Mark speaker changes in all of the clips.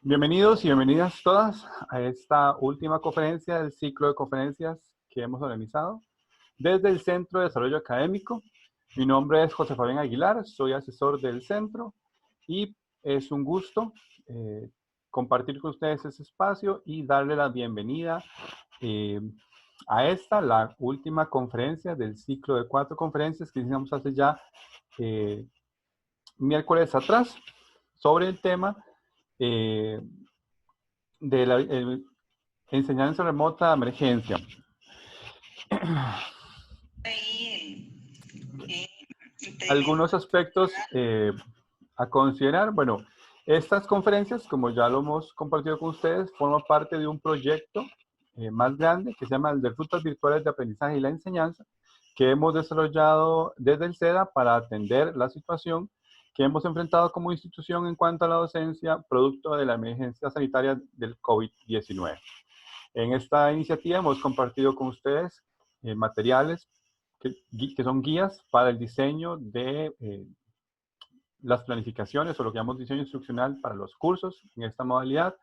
Speaker 1: Bienvenidos y bienvenidas todas a esta última conferencia del ciclo de conferencias que hemos organizado desde el Centro de Desarrollo Académico. Mi nombre es José Fabián Aguilar, soy asesor del centro y es un gusto compartir con ustedes este espacio y darle la bienvenida a esta, la última conferencia del ciclo de 4 conferencias que iniciamos hace ya miércoles atrás sobre el tema de la enseñanza remota de emergencia. Algunos aspectos a considerar. Bueno, estas conferencias, como ya lo hemos compartido con ustedes, forman parte de un proyecto más grande que se llama el de Rutas Virtuales de Aprendizaje y la Enseñanza, que hemos desarrollado desde el SEDA para atender la situación que hemos enfrentado como institución en cuanto a la docencia, producto de la emergencia sanitaria del COVID-19. En esta iniciativa hemos compartido con ustedes materiales que son guías para el diseño de las planificaciones o lo que llamamos diseño instruccional para los cursos en esta modalidad.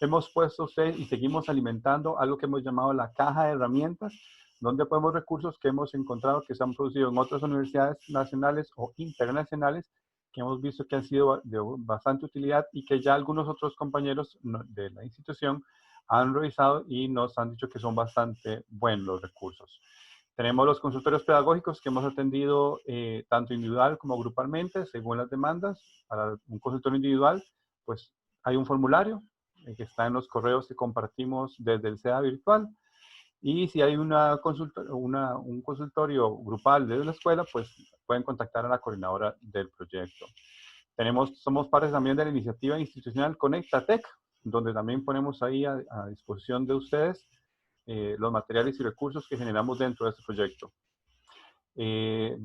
Speaker 1: Hemos puesto ustedes y seguimos alimentando algo que hemos llamado la caja de herramientas, donde podemos recursos que hemos encontrado que se han producido en otras universidades nacionales o internacionales, que hemos visto que han sido de bastante utilidad y que ya algunos otros compañeros de la institución han revisado y nos han dicho que son bastante buenos los recursos. Tenemos los consultorios pedagógicos que hemos atendido tanto individual como grupalmente, según las demandas. Para un consultorio individual, pues hay un formulario que está en los correos que compartimos desde el SEDA virtual. Y si hay un consultorio grupal desde la escuela, pues pueden contactar a la coordinadora del proyecto. Somos parte también de la iniciativa institucional Conectatec, donde también ponemos ahí a disposición de ustedes los materiales y recursos que generamos dentro de este proyecto.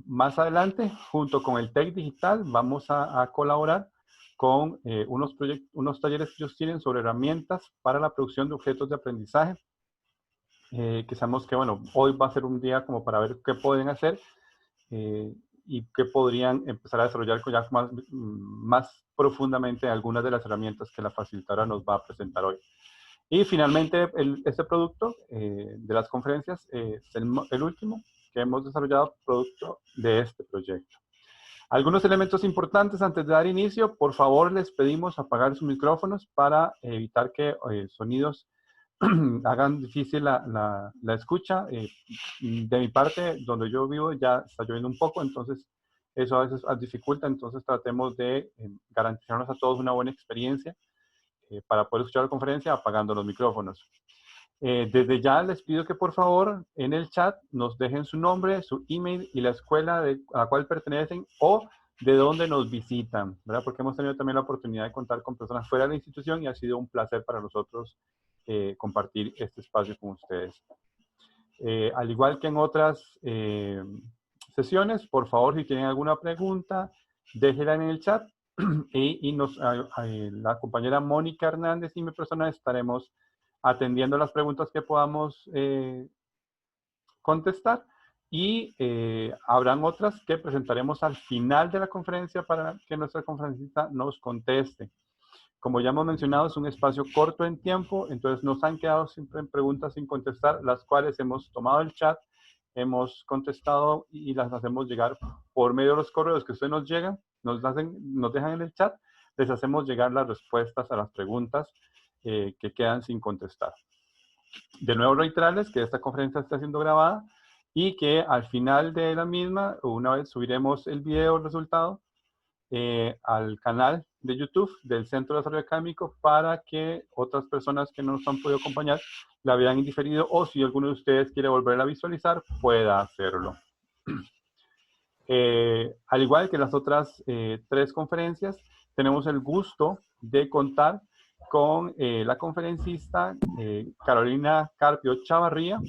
Speaker 1: Más adelante, junto con el TEC Digital, vamos a colaborar con unos talleres que ellos tienen sobre herramientas para la producción de objetos de aprendizaje. Que sabemos que, bueno, hoy va a ser un día como para ver qué pueden hacer y qué podrían empezar a desarrollar ya más profundamente algunas de las herramientas que la facilitadora nos va a presentar hoy. Y finalmente, este producto de las conferencias es el último que hemos desarrollado producto de este proyecto. Algunos elementos importantes antes de dar inicio, por favor les pedimos apagar sus micrófonos para evitar que sonidos hagan difícil la escucha. De mi parte, donde yo vivo, ya está lloviendo un poco, entonces eso a veces dificulta, entonces tratemos de garantizarnos a todos una buena experiencia para poder escuchar la conferencia apagando los micrófonos. Desde ya les pido que por favor en el chat nos dejen su nombre, su email y la escuela a la cual pertenecen o de dónde nos visitan, ¿verdad? Porque hemos tenido también la oportunidad de contar con personas fuera de la institución y ha sido un placer para nosotros compartir este espacio con ustedes. Al igual que en otras sesiones, por favor, si tienen alguna pregunta, déjenla en el chat y la compañera Mónica Hernández y mi persona estaremos atendiendo las preguntas que podamos contestar y habrán otras que presentaremos al final de la conferencia para que nuestra conferencista nos conteste. Como ya hemos mencionado, es un espacio corto en tiempo, entonces nos han quedado siempre preguntas sin contestar, las cuales hemos tomado el chat, hemos contestado y las hacemos llegar por medio de los correos que ustedes nos llegan, nos dejan en el chat, les hacemos llegar las respuestas a las preguntas que quedan sin contestar. De nuevo reiterarles que esta conferencia está siendo grabada y que al final de la misma, una vez subiremos el video resultado al canal de YouTube del Centro de Desarrollo Académico para que otras personas que no nos han podido acompañar la vean en diferido o si alguno de ustedes quiere volverla a visualizar, pueda hacerlo. Al igual que las otras 3 conferencias, tenemos el gusto de contar con la conferencista Carolina Carpio Chavarría,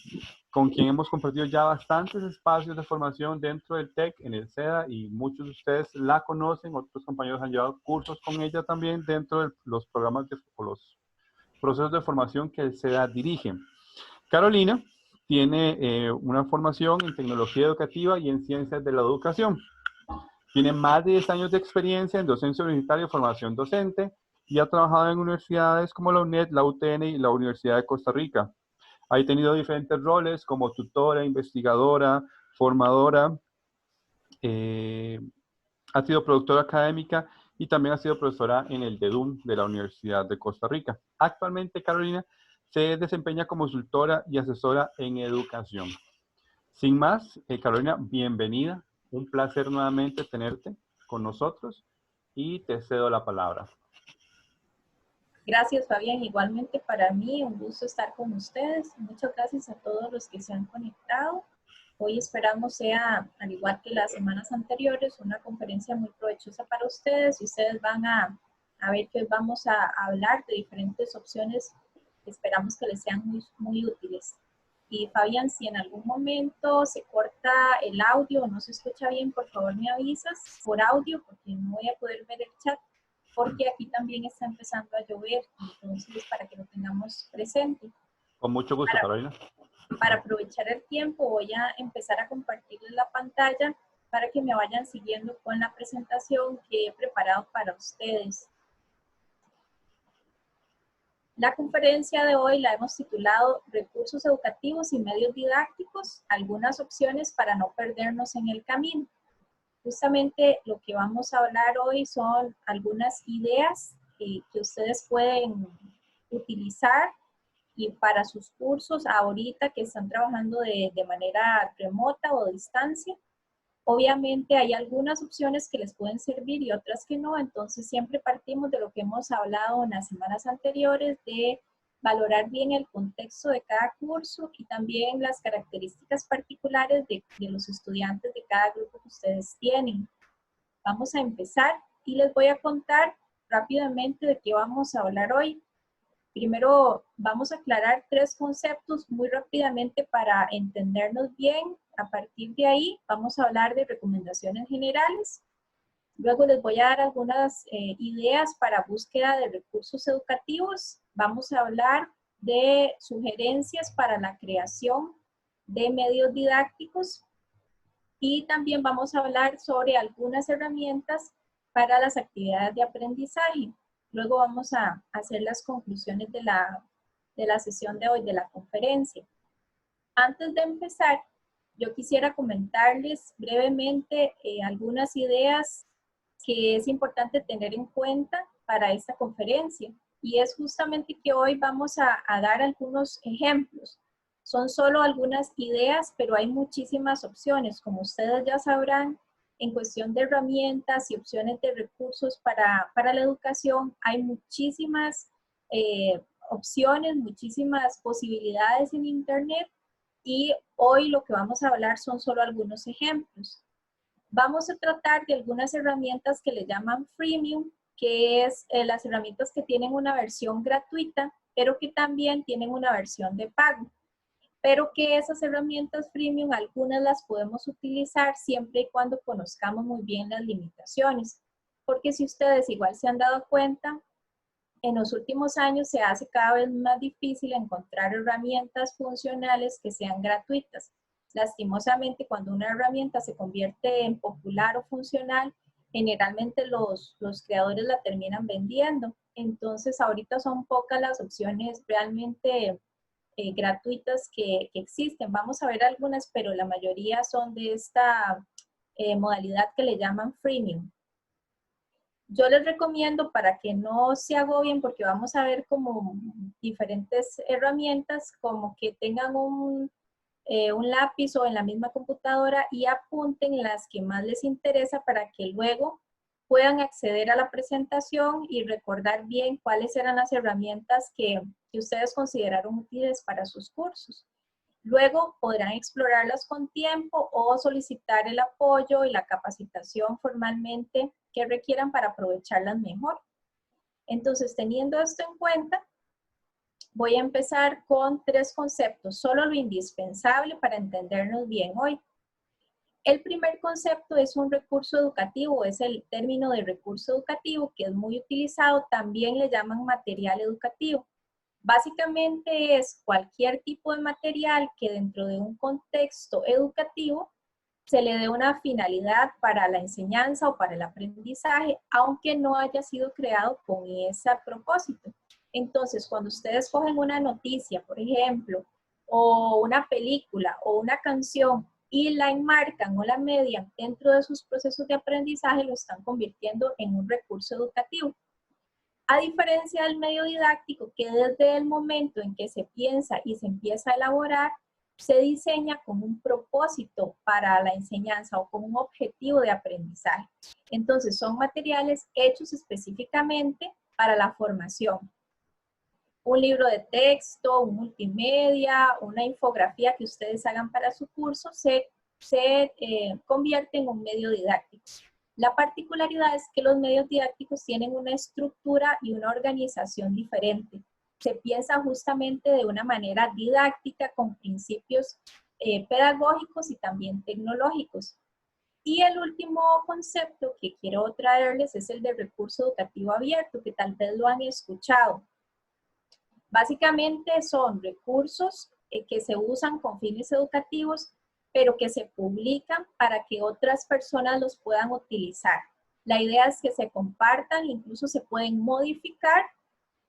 Speaker 1: con quien hemos compartido ya bastantes espacios de formación dentro del TEC, en el SEDA, y muchos de ustedes la conocen, otros compañeros han llevado cursos con ella también dentro de los programas o los procesos de formación que el SEDA dirige. Carolina tiene una formación en tecnología educativa y en ciencias de la educación. Tiene más de 10 años de experiencia en docencia universitaria y formación docente y ha trabajado en universidades como la UNED, la UTN y la Universidad de Costa Rica. Ha tenido diferentes roles como tutora, investigadora, formadora, ha sido productora académica y también ha sido profesora en el DEDUM de la Universidad de Costa Rica. Actualmente, Carolina se desempeña como consultora y asesora en educación. Sin más, Carolina, bienvenida. Un placer nuevamente tenerte con nosotros y te cedo la palabra.
Speaker 2: Gracias, Fabián. Igualmente para mí, un gusto estar con ustedes. Muchas gracias a todos los que se han conectado. Hoy esperamos sea, al igual que las semanas anteriores, una conferencia muy provechosa para ustedes y ustedes van a ver que vamos a hablar de diferentes opciones que esperamos que les sean muy útiles. Y Fabián, si en algún momento se corta el audio o no se escucha bien, por favor me avisas por audio porque no voy a poder ver el chat, porque aquí también está empezando a llover, entonces para que lo tengamos presente.
Speaker 1: Con mucho gusto, Carolina.
Speaker 2: Para aprovechar el tiempo voy a empezar a compartirles la pantalla para que me vayan siguiendo con la presentación que he preparado para ustedes. La conferencia de hoy la hemos titulado Recursos educativos y medios didácticos, algunas opciones para no perdernos en el camino. Justamente lo que vamos a hablar hoy son algunas ideas que ustedes pueden utilizar y para sus cursos ahorita que están trabajando de manera remota o a distancia. Obviamente hay algunas opciones que les pueden servir y otras que no, entonces siempre partimos de lo que hemos hablado en las semanas anteriores, de valorar bien el contexto de cada curso y también las características particulares de los estudiantes de cada grupo que ustedes tienen. Vamos a empezar y les voy a contar rápidamente de qué vamos a hablar hoy. Primero vamos a aclarar 3 conceptos muy rápidamente para entendernos bien. A partir de ahí vamos a hablar de recomendaciones generales. Luego les voy a dar algunas ideas para búsqueda de recursos educativos. Vamos a hablar de sugerencias para la creación de medios didácticos. Y también vamos a hablar sobre algunas herramientas para las actividades de aprendizaje. Luego vamos a hacer las conclusiones de la sesión de hoy, de la conferencia. Antes de empezar, yo quisiera comentarles brevemente algunas ideas que es importante tener en cuenta para esta conferencia. Y es justamente que hoy vamos a dar algunos ejemplos. Son solo algunas ideas, pero hay muchísimas opciones. Como ustedes ya sabrán, en cuestión de herramientas y opciones de recursos para la educación, hay muchísimas opciones, muchísimas posibilidades en Internet y hoy lo que vamos a hablar son solo algunos ejemplos. Vamos a tratar de algunas herramientas que le llaman freemium, que es las herramientas que tienen una versión gratuita, pero que también tienen una versión de pago. Pero que esas herramientas freemium, algunas las podemos utilizar siempre y cuando conozcamos muy bien las limitaciones. Porque si ustedes igual se han dado cuenta, en los últimos años se hace cada vez más difícil encontrar herramientas funcionales que sean gratuitas. Lastimosamente, cuando una herramienta se convierte en popular o funcional, generalmente los creadores la terminan vendiendo. Entonces, ahorita son pocas las opciones realmente gratuitas que existen. Vamos a ver algunas, pero la mayoría son de esta modalidad que le llaman freemium. Yo les recomiendo para que no se agobien, porque vamos a ver como diferentes herramientas, como que tengan un lápiz o en la misma computadora y apunten las que más les interesa para que luego puedan acceder a la presentación y recordar bien cuáles eran las herramientas que ustedes consideraron útiles para sus cursos. Luego podrán explorarlas con tiempo o solicitar el apoyo y la capacitación formalmente que requieran para aprovecharlas mejor. Entonces, teniendo esto en cuenta, voy a empezar con 3 conceptos, solo lo indispensable para entendernos bien hoy. El primer concepto es un recurso educativo, es el término de recurso educativo que es muy utilizado, también le llaman material educativo. Básicamente es cualquier tipo de material que dentro de un contexto educativo se le dé una finalidad para la enseñanza o para el aprendizaje, aunque no haya sido creado con ese propósito. Entonces, cuando ustedes cogen una noticia, por ejemplo, o una película o una canción y la enmarcan o la median dentro de sus procesos de aprendizaje, lo están convirtiendo en un recurso educativo. A diferencia del medio didáctico, que desde el momento en que se piensa y se empieza a elaborar, se diseña con un propósito para la enseñanza o con un objetivo de aprendizaje. Entonces, son materiales hechos específicamente para la formación. Un libro de texto, un multimedia, una infografía que ustedes hagan para su curso se convierte en un medio didáctico. La particularidad es que los medios didácticos tienen una estructura y una organización diferente. Se piensa justamente de una manera didáctica con principios pedagógicos y también tecnológicos. Y el último concepto que quiero traerles es el de recurso educativo abierto, que tal vez lo han escuchado. Básicamente son recursos que se usan con fines educativos, pero que se publican para que otras personas los puedan utilizar. La idea es que se compartan, incluso se pueden modificar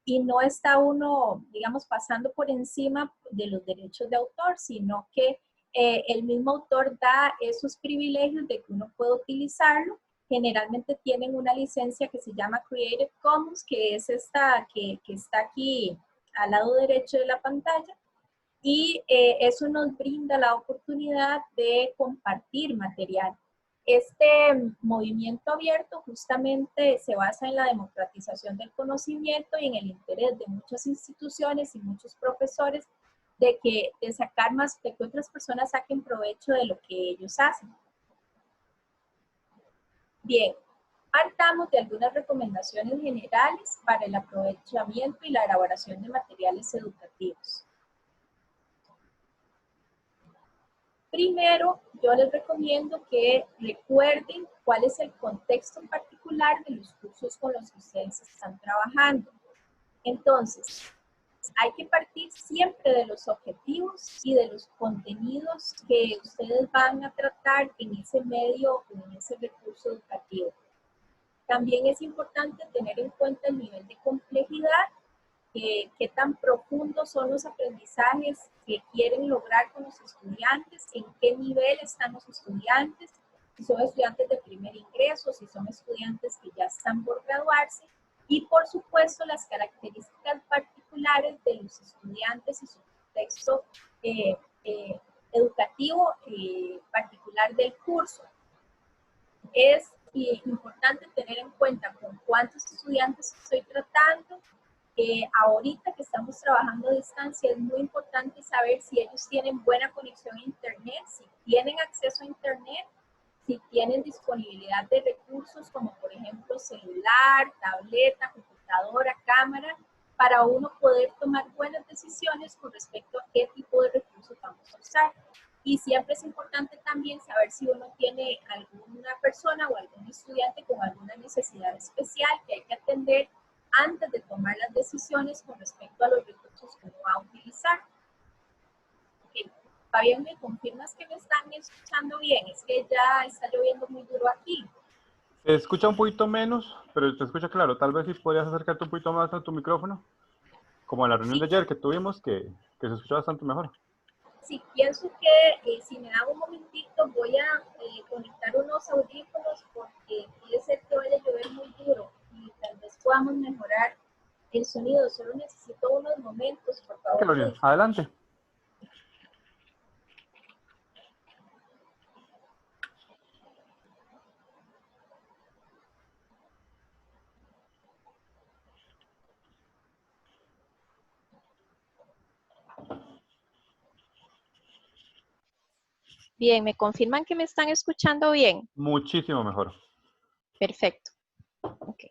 Speaker 2: y no está uno, digamos, pasando por encima de los derechos de autor, sino que el mismo autor da esos privilegios de que uno puede utilizarlo. Generalmente tienen una licencia que se llama Creative Commons, que es esta que está aquí al lado derecho de la pantalla, y eso nos brinda la oportunidad de compartir material. Este movimiento abierto justamente se basa en la democratización del conocimiento y en el interés de muchas instituciones y muchos profesores de que otras personas saquen provecho de lo que ellos hacen. Bien, partamos de algunas recomendaciones generales para el aprovechamiento y la elaboración de materiales educativos. Primero, yo les recomiendo que recuerden cuál es el contexto en particular de los cursos con los que ustedes están trabajando. Entonces, hay que partir siempre de los objetivos y de los contenidos que ustedes van a tratar en ese medio o en ese recurso educativo. También es importante tener en cuenta el nivel de complejidad, qué tan profundos son los aprendizajes que quieren lograr con los estudiantes, en qué nivel están los estudiantes, si son estudiantes de primer ingreso, si son estudiantes que ya están por graduarse, y por supuesto las características particulares de los estudiantes y su contexto educativo particular del curso. Es importante tener en cuenta con cuántos estudiantes estoy tratando. Ahorita que estamos trabajando a distancia es muy importante saber si ellos tienen buena conexión a internet, si tienen acceso a internet, si tienen disponibilidad de recursos como por ejemplo celular, tableta, computadora, cámara, para uno poder tomar buenas decisiones con respecto a qué tipo de recursos vamos a usar. Y siempre es importante también saber si uno tiene alguna persona o algún estudiante con alguna necesidad especial que hay que atender antes de tomar las decisiones con respecto a los recursos que uno va a utilizar. Okay. Fabián, ¿me confirmas que me están escuchando bien? Es que ya está lloviendo muy duro aquí.
Speaker 1: Se escucha un poquito menos, pero te escucha claro. Tal vez si podrías acercarte un poquito más a tu micrófono, como en la reunión de ayer que tuvimos, que se escucha bastante mejor.
Speaker 2: Sí, pienso que si me da un momentito voy a conectar unos audífonos porque puede ser que vaya a llover muy duro y tal vez podamos mejorar el sonido. Solo necesito unos momentos, por favor.
Speaker 1: Gloria, adelante.
Speaker 2: Bien, ¿me confirman que me están escuchando bien?
Speaker 1: Muchísimo mejor.
Speaker 2: Perfecto. Ok.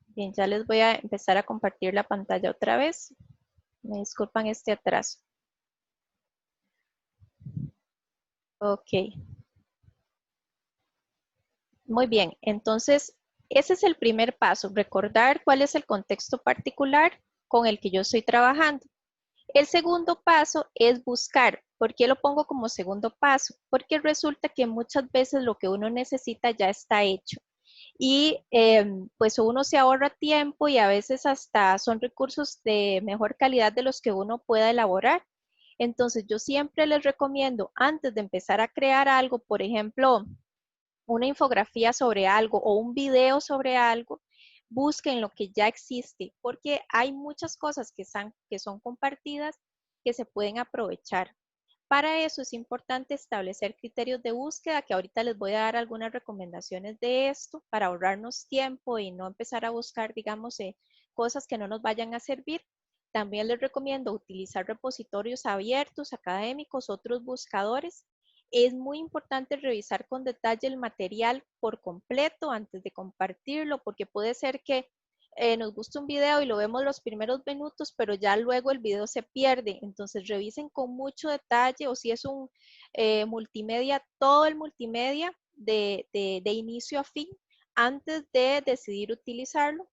Speaker 2: Bien, ya les voy a empezar a compartir la pantalla otra vez. Me disculpan este atraso. Ok. Muy bien, entonces ese es el primer paso, recordar cuál es el contexto particular con el que yo estoy trabajando. El segundo paso es buscar. ¿Por qué lo pongo como segundo paso? Porque resulta que muchas veces lo que uno necesita ya está hecho. Y pues uno se ahorra tiempo y a veces hasta son recursos de mejor calidad de los que uno pueda elaborar. Entonces yo siempre les recomiendo antes de empezar a crear algo, por ejemplo, una infografía sobre algo o un video sobre algo, busquen lo que ya existe, porque hay muchas cosas que son compartidas que se pueden aprovechar. Para eso es importante establecer criterios de búsqueda, que ahorita les voy a dar algunas recomendaciones de esto para ahorrarnos tiempo y no empezar a buscar, digamos, cosas que no nos vayan a servir. También les recomiendo utilizar repositorios abiertos, académicos, otros buscadores. Es muy importante revisar con detalle el material por completo antes de compartirlo, porque puede ser que nos gusta un video y lo vemos los primeros minutos, pero ya luego el video se pierde. Entonces revisen con mucho detalle, o si es un multimedia, todo el multimedia de inicio a fin antes de decidir utilizarlo.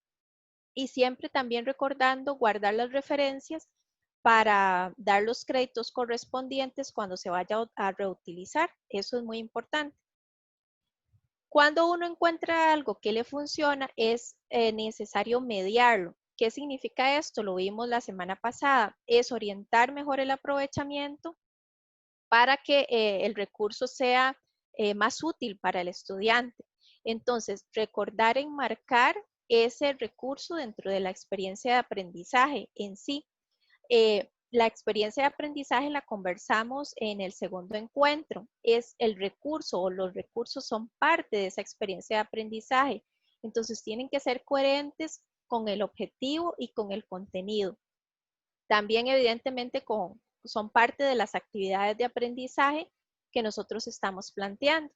Speaker 2: Y siempre también recordando guardar las referencias para dar los créditos correspondientes cuando se vaya a reutilizar. Eso es muy importante. Cuando uno encuentra algo que le funciona, es necesario mediarlo. ¿Qué significa esto? Lo vimos la semana pasada. Es orientar mejor el aprovechamiento para que el recurso sea más útil para el estudiante. Entonces, recordar enmarcar ese recurso dentro de la experiencia de aprendizaje en sí. La experiencia de aprendizaje la conversamos en el segundo encuentro. Es el recurso o los recursos son parte de esa experiencia de aprendizaje. Entonces tienen que ser coherentes con el objetivo y con el contenido. También evidentemente son parte de las actividades de aprendizaje que nosotros estamos planteando.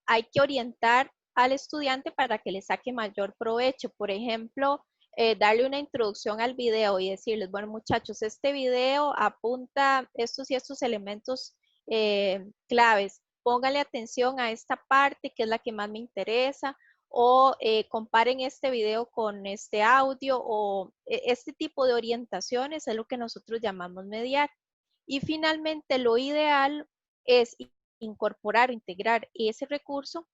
Speaker 2: Hay que orientar al estudiante para que le saque mayor provecho. Por ejemplo, darle una introducción al video y decirles, bueno muchachos, este video apunta estos y estos elementos claves. Pónganle atención a esta parte que es la que más me interesa, o comparen este video con este audio, o este tipo de orientaciones es lo que nosotros llamamos mediar. Y finalmente lo ideal es incorporar o integrar ese recurso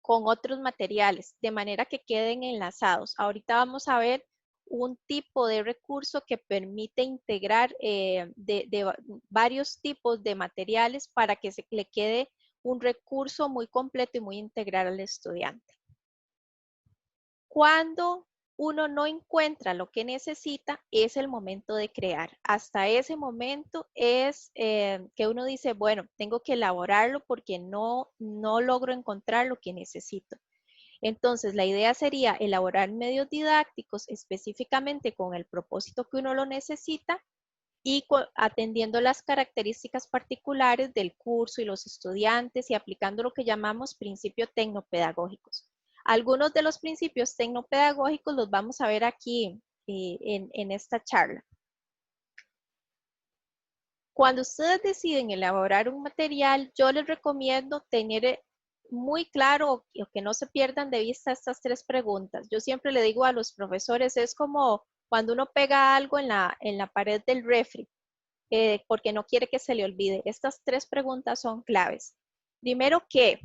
Speaker 2: con otros materiales, de manera que queden enlazados. Ahorita vamos a ver un tipo de recurso que permite integrar de varios tipos de materiales para que se le quede un recurso muy completo y muy integral al estudiante. Cuando uno no encuentra lo que necesita, es el momento de crear. Hasta ese momento es que uno dice, bueno, tengo que elaborarlo porque no logro encontrar lo que necesito. Entonces, la idea sería elaborar medios didácticos específicamente con el propósito que uno lo necesita y atendiendo las características particulares del curso y los estudiantes y aplicando lo que llamamos principios tecnopedagógicos. Algunos de los principios tecnopedagógicos los vamos a ver aquí en esta charla. Cuando ustedes deciden elaborar un material, yo les recomiendo tener muy claro o que no se pierdan de vista estas tres preguntas. Yo siempre le digo a los profesores, es como cuando uno pega algo en la pared del refri, porque no quiere que se le olvide. Estas tres preguntas son claves. Primero, ¿qué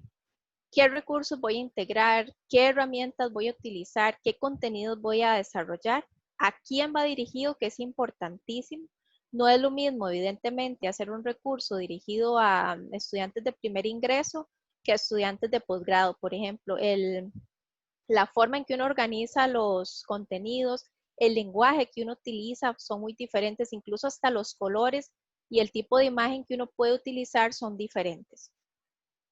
Speaker 2: recursos voy a integrar? ¿Qué herramientas voy a utilizar? ¿Qué contenidos voy a desarrollar? ¿A quién va dirigido? Que es importantísimo. No es lo mismo, evidentemente, hacer un recurso dirigido a estudiantes de primer ingreso que a estudiantes de posgrado. Por ejemplo, la forma en que uno organiza los contenidos, el lenguaje que uno utiliza son muy diferentes, incluso hasta los colores y el tipo de imagen que uno puede utilizar son diferentes.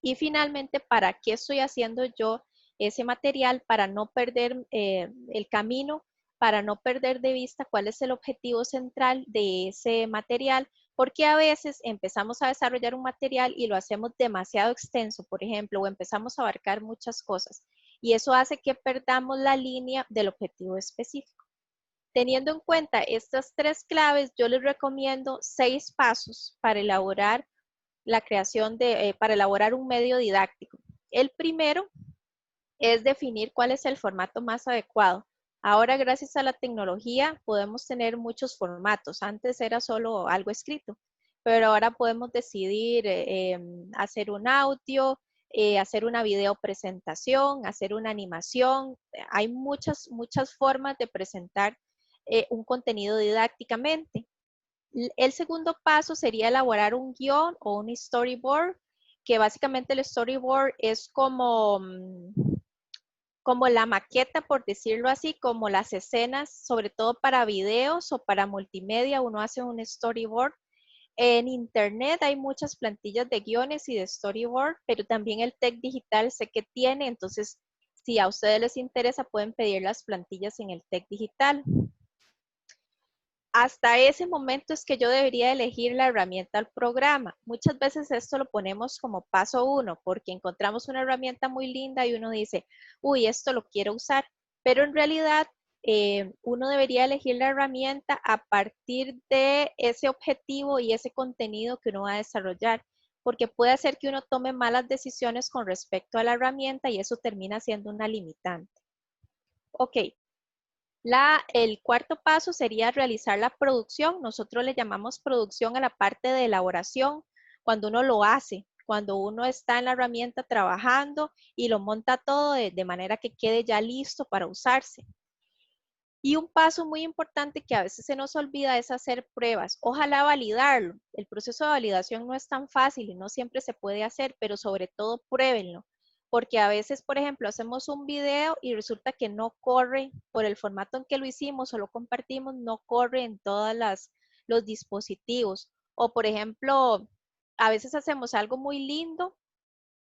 Speaker 2: Y finalmente, ¿para qué estoy haciendo yo ese material? Para no perder el camino, para no perder de vista cuál es el objetivo central de ese material, porque a veces empezamos a desarrollar un material y lo hacemos demasiado extenso, por ejemplo, o empezamos a abarcar muchas cosas, y eso hace que perdamos la línea del objetivo específico. Teniendo en cuenta estas tres claves, yo les recomiendo 6 pasos para elaborar la creación para elaborar un medio didáctico. El primero
Speaker 3: es definir cuál es el formato más adecuado. Ahora, gracias a la tecnología, podemos tener muchos formatos. Antes era solo algo escrito, pero ahora podemos decidir hacer un audio, hacer una video presentación, hacer una animación. Hay muchas formas de presentar un contenido didácticamente. El segundo paso sería elaborar un guión o un storyboard, que básicamente el storyboard es como la maqueta, por decirlo así, como las escenas, sobre todo para videos o para multimedia, uno hace un storyboard. En internet hay muchas plantillas de guiones y de storyboard, pero también el Tech Digital sé que tiene, entonces si a ustedes les interesa pueden pedir las plantillas en el Tech Digital. Hasta ese momento es que yo debería elegir la herramienta al programa. Muchas veces esto lo ponemos como paso 1 porque encontramos una herramienta muy linda y uno dice, uy, esto lo quiero usar, pero en realidad uno debería elegir la herramienta a partir de ese objetivo y ese contenido que uno va a desarrollar, porque puede hacer que uno tome malas decisiones con respecto a la herramienta y eso termina siendo una limitante. Ok. El cuarto paso sería realizar la producción. Nosotros le llamamos producción a la parte de elaboración, cuando uno lo hace, cuando uno está en la herramienta trabajando y lo monta todo de manera que quede ya listo para usarse. Y un paso muy importante que a veces se nos olvida es hacer pruebas. Ojalá validarlo. El proceso de validación no es tan fácil y no siempre se puede hacer, pero sobre todo pruébenlo. Porque a veces, por ejemplo, hacemos un video y resulta que no corre por el formato en que lo hicimos o lo compartimos, no corre en todos los dispositivos. O, por ejemplo, a veces hacemos algo muy lindo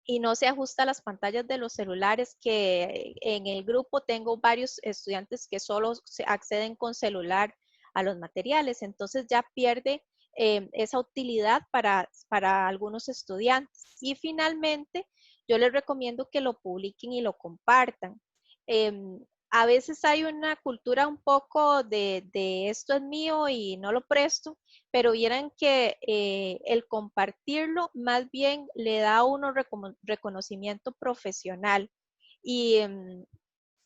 Speaker 3: y no se ajusta a las pantallas de los celulares, que en el grupo tengo varios estudiantes que solo acceden con celular a los materiales, entonces ya pierde esa utilidad para algunos estudiantes. Y finalmente, yo les recomiendo que lo publiquen y lo compartan. A veces hay una cultura un poco de esto es mío y no lo presto, pero vieran que el compartirlo más bien le da a uno reconocimiento profesional y,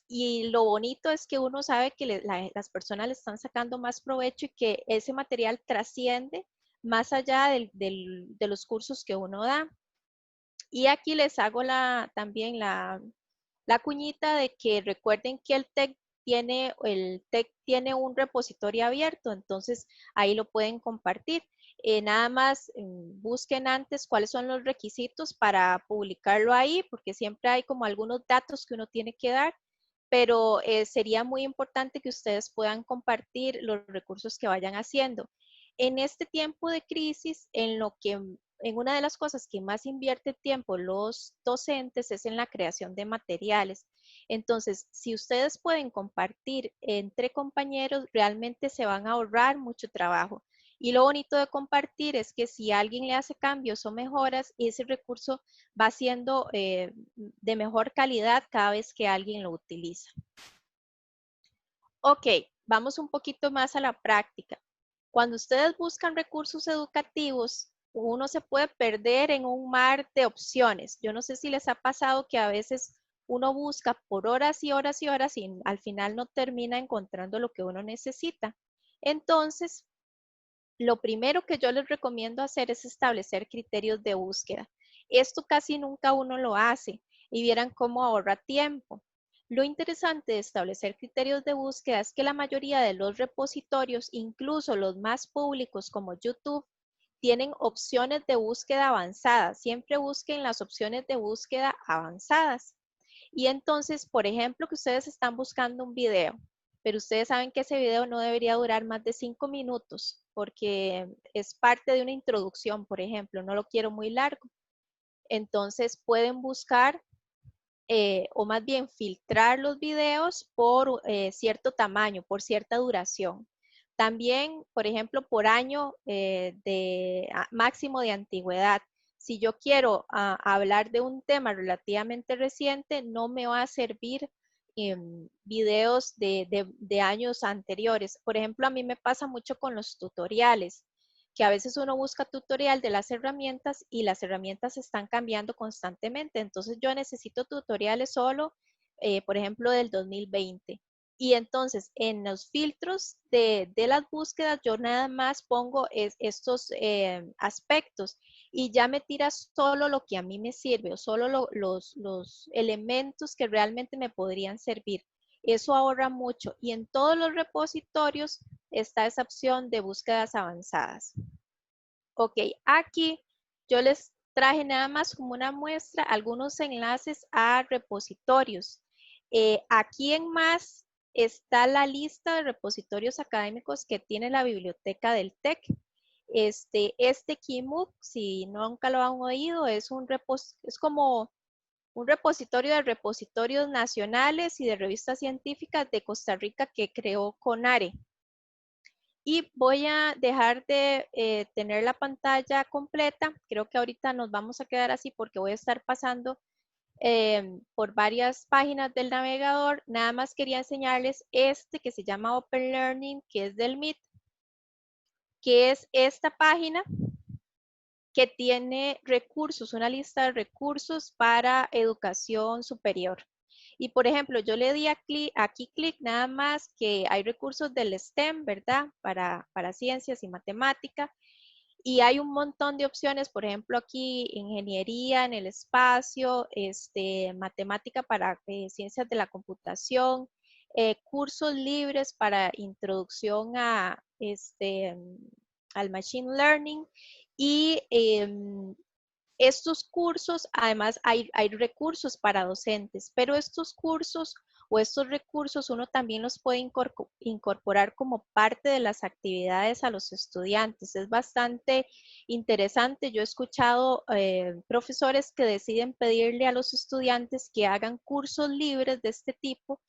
Speaker 3: y lo bonito es que uno sabe que las personas le están sacando más provecho y que ese material trasciende más allá de los cursos que uno da. Y aquí les hago también la cuñita de que recuerden que el TEC tiene un repositorio abierto, entonces ahí lo pueden compartir. Nada más busquen antes cuáles son los requisitos para publicarlo ahí, porque siempre hay como algunos datos que uno tiene que dar, pero sería muy importante que ustedes puedan compartir los recursos que vayan haciendo. En este tiempo de crisis, en una de las cosas que más invierte tiempo los docentes es en la creación de materiales. Entonces, si ustedes pueden compartir entre compañeros, realmente se van a ahorrar mucho trabajo. Y lo bonito de compartir es que si alguien le hace cambios o mejoras, ese recurso va siendo de mejor calidad cada vez que alguien lo utiliza. Ok, vamos un poquito más a la práctica. Cuando ustedes buscan recursos educativos, uno se puede perder en un mar de opciones. Yo no sé si les ha pasado que a veces uno busca por horas y horas y horas y al final no termina encontrando lo que uno necesita. Entonces, lo primero que yo les recomiendo hacer es establecer criterios de búsqueda. Esto casi nunca uno lo hace y vieran cómo ahorra tiempo. Lo interesante de establecer criterios de búsqueda es que la mayoría de los repositorios, incluso los más públicos como YouTube, tienen opciones de búsqueda avanzadas. Siempre busquen las opciones de búsqueda avanzadas. Y entonces, por ejemplo, que ustedes están buscando un video, pero ustedes saben que ese video no debería durar más de 5 minutos porque es parte de una introducción, por ejemplo, no lo quiero muy largo. Entonces pueden buscar o más bien filtrar los videos por cierto tamaño, por cierta duración. También, por ejemplo, por año máximo de antigüedad. Si yo quiero hablar de un tema relativamente reciente, no me va a servir videos de años anteriores. Por ejemplo, a mí me pasa mucho con los tutoriales, que a veces uno busca tutorial de las herramientas y las herramientas están cambiando constantemente. Entonces yo necesito tutoriales solo por ejemplo, del 2020. Y entonces, en los filtros de las búsquedas, yo nada más pongo estos aspectos y ya me tira solo lo que a mí me sirve o solo los elementos que realmente me podrían servir. Eso ahorra mucho y en todos los repositorios está esa opción de búsquedas avanzadas. Ok, aquí yo les traje nada más como una muestra algunos enlaces a repositorios. Aquí en más está la lista de repositorios académicos que tiene la biblioteca del TEC. Este KeyMOOC, si nunca lo han oído, es como un repositorio de repositorios nacionales y de revistas científicas de Costa Rica que creó CONARE. Y voy a dejar de tener la pantalla completa. Creo que ahorita nos vamos a quedar así porque voy a estar pasando por varias páginas del navegador. Nada más quería enseñarles este que se llama Open Learning, que es del MIT, que es esta página que tiene recursos, una lista de recursos para educación superior. Y por ejemplo, yo le di aquí clic nada más que hay recursos del STEM, ¿verdad? Para ciencias y matemática. Y hay un montón de opciones, por ejemplo, aquí ingeniería en el espacio, matemática para ciencias de la computación, cursos libres para introducción al machine learning y estos cursos, además hay recursos para docentes, pero estos cursos o estos recursos uno también los puede incorporar como parte de las actividades a los estudiantes. Es bastante interesante. Yo he escuchado profesores que deciden pedirle a los estudiantes que hagan cursos libres de este tipo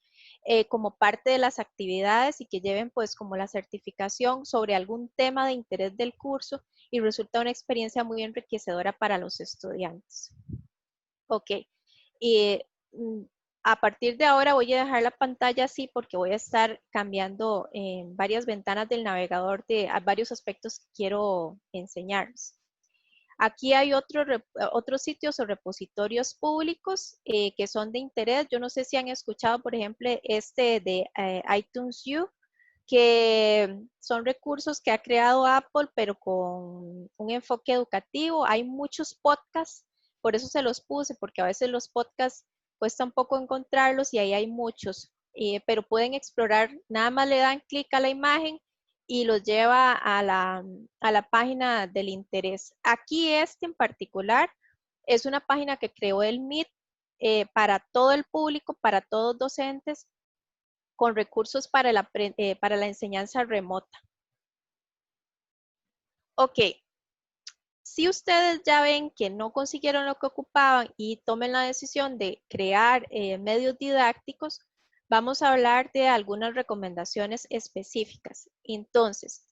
Speaker 3: como parte de las actividades y que lleven pues como la certificación sobre algún tema de interés del curso y resulta una experiencia muy enriquecedora para los estudiantes. Ok, y a partir de ahora voy a dejar la pantalla así porque voy a estar cambiando en varias ventanas del navegador de varios aspectos que quiero enseñarles. Aquí hay otros sitios o repositorios públicos que son de interés. Yo no sé si han escuchado, por ejemplo, este de iTunes U, que son recursos que ha creado Apple, pero con un enfoque educativo. Hay muchos podcasts, por eso se los puse, porque a veces los podcasts cuesta un poco encontrarlos y ahí hay muchos, pero pueden explorar, nada más le dan clic a la imagen y los lleva a la página del interés. Aquí este en particular es una página que creó el MIT para todo el público, para todos docentes, con recursos para la enseñanza remota. Ok, si ustedes ya ven que no consiguieron lo que ocupaban y tomen la decisión de crear medios didácticos, vamos a hablar de algunas recomendaciones específicas. Entonces,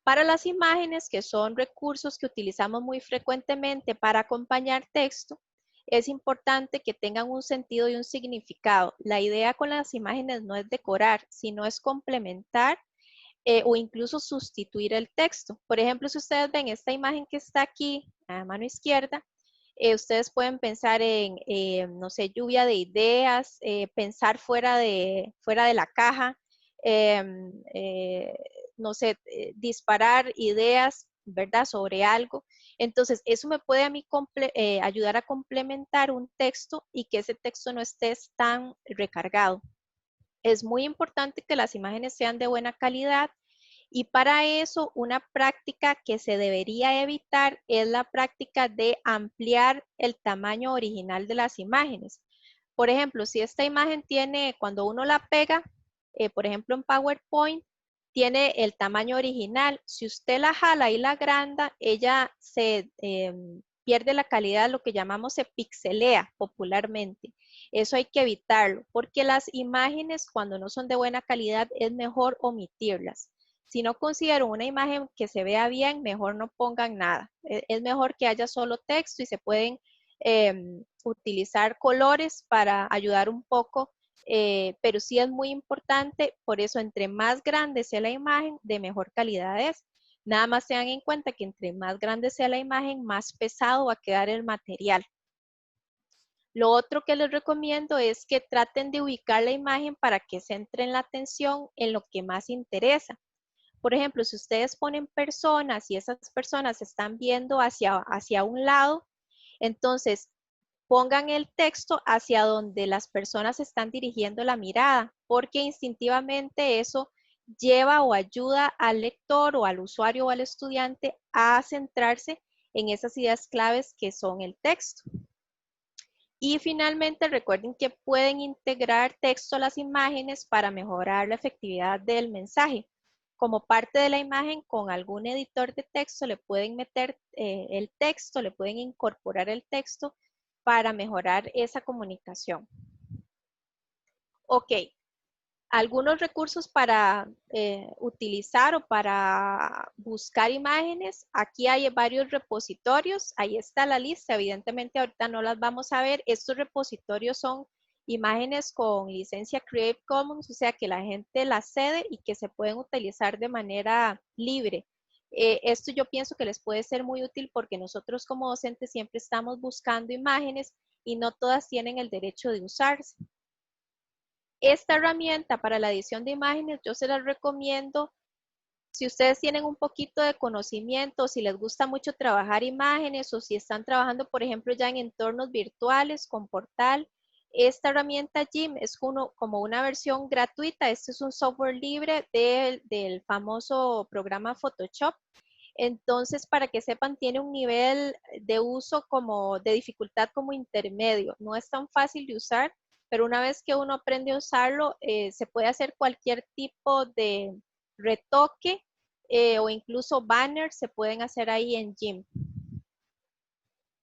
Speaker 3: para las imágenes, que son recursos que utilizamos muy frecuentemente para acompañar texto, es importante que tengan un sentido y un significado. La idea con las imágenes no es decorar, sino es complementar o incluso sustituir el texto. Por ejemplo, si ustedes ven esta imagen que está aquí a la mano izquierda, ustedes pueden pensar en, no sé, lluvia de ideas, pensar fuera de la caja, no sé, disparar ideas, ¿verdad?, sobre algo. Entonces, eso me puede a mí ayudar a complementar un texto y que ese texto no esté tan recargado. Es muy importante que las imágenes sean de buena calidad y para eso una práctica que se debería evitar es la práctica de ampliar el tamaño original de las imágenes. Por ejemplo, si esta imagen tiene, cuando uno la pega, por ejemplo en PowerPoint, tiene el tamaño original. Si usted la jala y la agranda, ella se pierde la calidad, lo que llamamos se pixelea popularmente. Eso hay que evitarlo, porque las imágenes cuando no son de buena calidad es mejor omitirlas. Si no consideran una imagen que se vea bien, mejor no pongan nada. Es mejor que haya solo texto y se pueden utilizar colores para ayudar un poco, pero sí es muy importante, por eso entre más grande sea la imagen, de mejor calidad es. Nada más tengan en cuenta que entre más grande sea la imagen, más pesado va a quedar el material. Lo otro que les recomiendo es que traten de ubicar la imagen para que centren la atención en lo que más interesa. Por ejemplo, si ustedes ponen personas y esas personas están viendo hacia un lado, entonces pongan el texto hacia donde las personas están dirigiendo la mirada, porque instintivamente eso lleva o ayuda al lector o al usuario o al estudiante a centrarse en esas ideas claves que son el texto. Y finalmente recuerden que pueden integrar texto a las imágenes para mejorar la efectividad del mensaje. Como parte de la imagen, con algún editor de texto le pueden meter el texto, le pueden incorporar el texto para mejorar esa comunicación. Ok, algunos recursos para utilizar o para buscar imágenes. Aquí hay varios repositorios. Ahí está la lista. Evidentemente ahorita no las vamos a ver. Estos repositorios son imágenes con licencia Creative Commons, o sea que la gente las cede y que se pueden utilizar de manera libre. Esto yo pienso que les puede ser muy útil porque nosotros como docentes siempre estamos buscando imágenes y no todas tienen el derecho de usarse. Esta herramienta para la edición de imágenes yo se las recomiendo si ustedes tienen un poquito de conocimiento, si les gusta mucho trabajar imágenes o si están trabajando, por ejemplo, ya en entornos virtuales con Portal. Esta herramienta GIMP es como una versión gratuita. Este es un software libre del famoso programa Photoshop. Entonces, para que sepan, tiene un nivel de uso como de dificultad como intermedio. No es tan fácil de usar, pero una vez que uno aprende a usarlo, se puede hacer cualquier tipo de retoque o incluso banners se pueden hacer ahí en GIMP.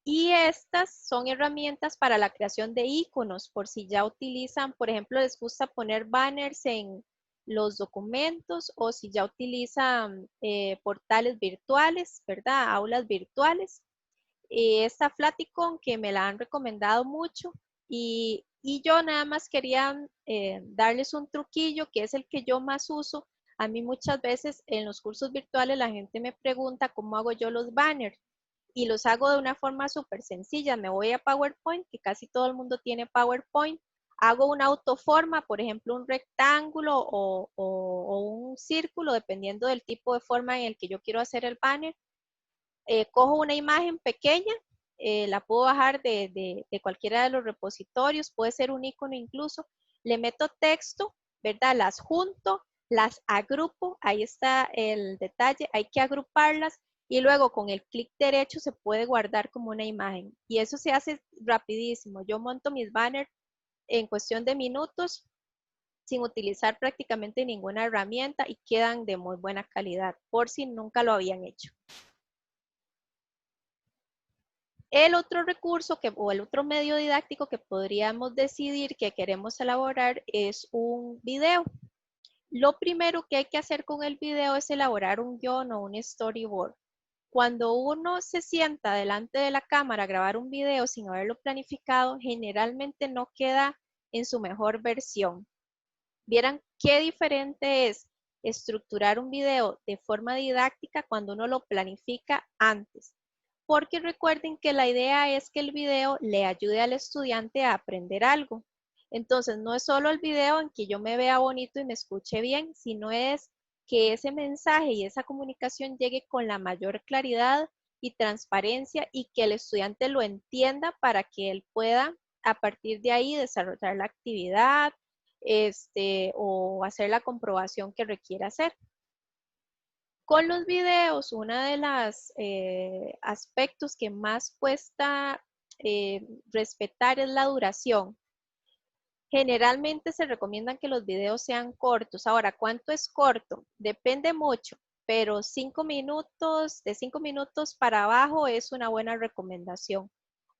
Speaker 3: Y estas son herramientas para la creación de iconos, por si ya utilizan, por ejemplo, les gusta poner banners en los documentos o si ya utilizan portales virtuales, ¿verdad? Aulas virtuales. Esta Flaticon que me la han recomendado mucho y yo nada más quería darles un truquillo que es el que yo más uso. A mí muchas veces en los cursos virtuales la gente me pregunta cómo hago yo los banners y los hago de una forma súper sencilla. Me voy a PowerPoint, que casi todo el mundo tiene PowerPoint, hago una autoforma, por ejemplo, un rectángulo o un círculo, dependiendo del tipo de forma en el que yo quiero hacer el banner. Cojo una imagen pequeña, la puedo bajar de cualquiera de los repositorios, puede ser un icono incluso, le meto texto, ¿verdad? Las junto, las agrupo, ahí está el detalle, hay que agruparlas y luego con el clic derecho se puede guardar como una imagen y eso se hace rapidísimo. Yo monto mis banners en cuestión de minutos sin utilizar prácticamente ninguna herramienta y quedan de muy buena calidad, por si nunca lo habían hecho. El otro recurso o el otro medio didáctico que podríamos decidir que queremos elaborar es un video. Lo primero que hay que hacer con el video es elaborar un guión o un storyboard. Cuando uno se sienta delante de la cámara a grabar un video sin haberlo planificado, generalmente no queda en su mejor versión. Vieran qué diferente es estructurar un video de forma didáctica cuando uno lo planifica antes. Porque recuerden que la idea es que el video le ayude al estudiante a aprender algo. Entonces, no es solo el video en que yo me vea bonito y me escuche bien, sino es que ese mensaje y esa comunicación llegue con la mayor claridad y transparencia y que el estudiante lo entienda para que él pueda a partir de ahí desarrollar la actividad o hacer la comprobación que requiera hacer. Con los videos, uno de los aspectos que más cuesta respetar es la duración. Generalmente se recomiendan que los videos sean cortos. Ahora, ¿cuánto es corto? Depende mucho, pero 5 minutos, de 5 minutos para abajo es una buena recomendación.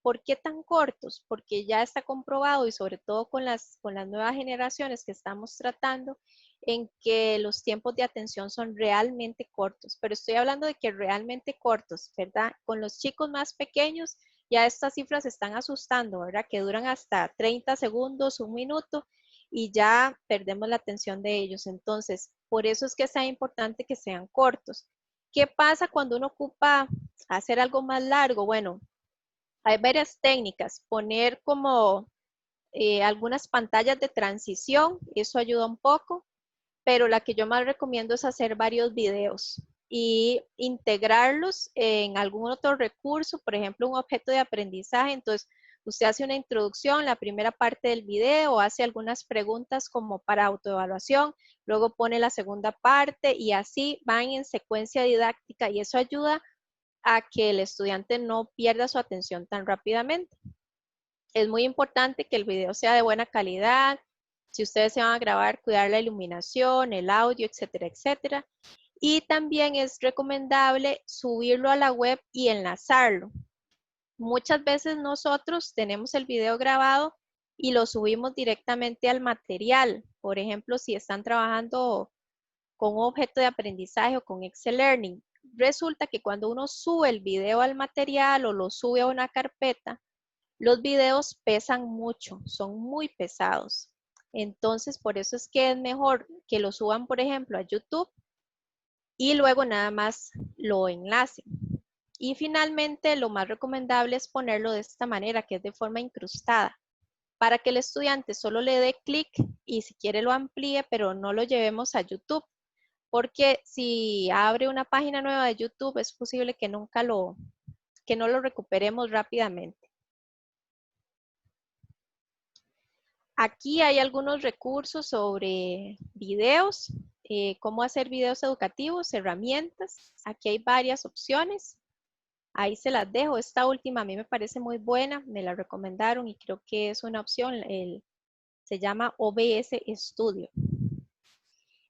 Speaker 3: ¿Por qué tan cortos? Porque ya está comprobado y sobre todo con las nuevas generaciones que estamos tratando, en que los tiempos de atención son realmente cortos, pero estoy hablando de que realmente cortos, ¿verdad? Con los chicos más pequeños ya estas cifras están asustando, ¿verdad? Que duran hasta 30 segundos, un minuto y ya perdemos la atención de ellos. Entonces, por eso es que es tan importante que sean cortos. ¿Qué pasa cuando uno ocupa hacer algo más largo? Bueno, Hay varias técnicas, poner como algunas pantallas de transición, eso ayuda un poco, pero la que yo más recomiendo es hacer varios videos y integrarlos en algún otro recurso, por ejemplo, un objeto de aprendizaje. Entonces, usted hace una introducción, la primera parte del video, hace algunas preguntas como para autoevaluación, luego pone la segunda parte y así van en secuencia didáctica y eso ayuda a que el estudiante no pierda su atención tan rápidamente. Es muy importante que el video sea de buena calidad. Si ustedes se van a grabar, cuidar la iluminación, el audio, etcétera, etcétera. Y también es recomendable subirlo a la web y enlazarlo. Muchas veces nosotros tenemos el video grabado y lo subimos directamente al material. Por ejemplo, si están trabajando con un objeto de aprendizaje o con Excel Learning, resulta que cuando uno sube el video al material o lo sube a una carpeta, los videos pesan mucho, son muy pesados. Entonces, por eso es que es mejor que lo suban, por ejemplo, a YouTube y luego nada más lo enlacen. Y finalmente, lo más recomendable es ponerlo de esta manera, que es de forma incrustada, para que el estudiante solo le dé clic y si quiere lo amplíe, pero no lo llevemos a YouTube, porque si abre una página nueva de YouTube es posible que que no lo recuperemos rápidamente. Aquí hay algunos recursos sobre videos, cómo hacer videos educativos, herramientas. Aquí hay varias opciones. Ahí se las dejo. Esta última a mí me parece muy buena, me la recomendaron y creo que es una opción. Se llama OBS Studio.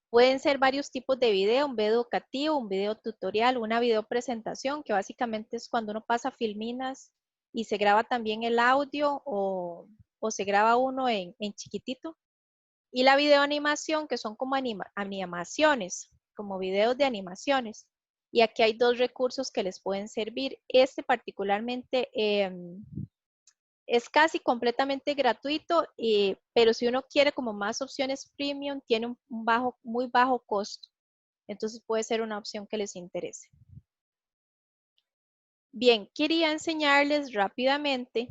Speaker 3: Pueden ser varios tipos de video, un video educativo, un video tutorial, una video presentación, que básicamente es cuando uno pasa filminas y se graba también el audio o se graba uno en chiquitito. Y la videoanimación, que son como animaciones, como videos de animaciones. Y aquí hay dos recursos que les pueden servir. Este particularmente es casi completamente gratuito, pero si uno quiere como más opciones premium, tiene un muy bajo costo. Entonces puede ser una opción que les interese. Bien, quería enseñarles rápidamente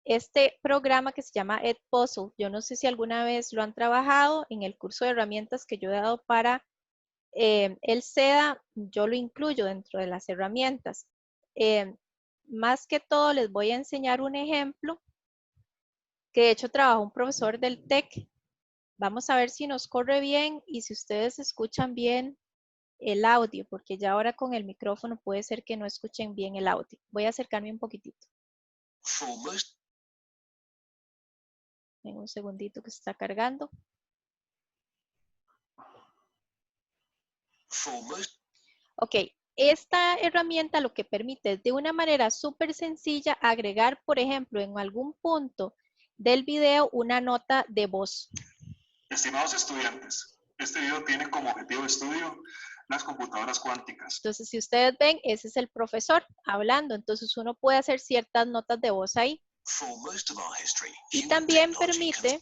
Speaker 3: este programa que se llama Edpuzzle. Yo no sé si alguna vez lo han trabajado en el curso de herramientas que yo he dado para el SEDA, yo lo incluyo dentro de las herramientas. Más que todo les voy a enseñar un ejemplo que de hecho trabajó un profesor del TEC. Vamos a ver si nos corre bien y si ustedes escuchan bien el audio, porque ya ahora con el micrófono puede ser que no escuchen bien el audio. Voy a acercarme un poquitito. En un segundito que se está cargando. Ok, esta herramienta lo que permite es de una manera súper sencilla agregar, por ejemplo, en algún punto del video una nota de voz.
Speaker 4: Estimados estudiantes, este video tiene como objetivo de estudio las computadoras cuánticas.
Speaker 3: Entonces, si ustedes ven, ese es el profesor hablando. Entonces, uno puede hacer ciertas notas de voz ahí. Y también permite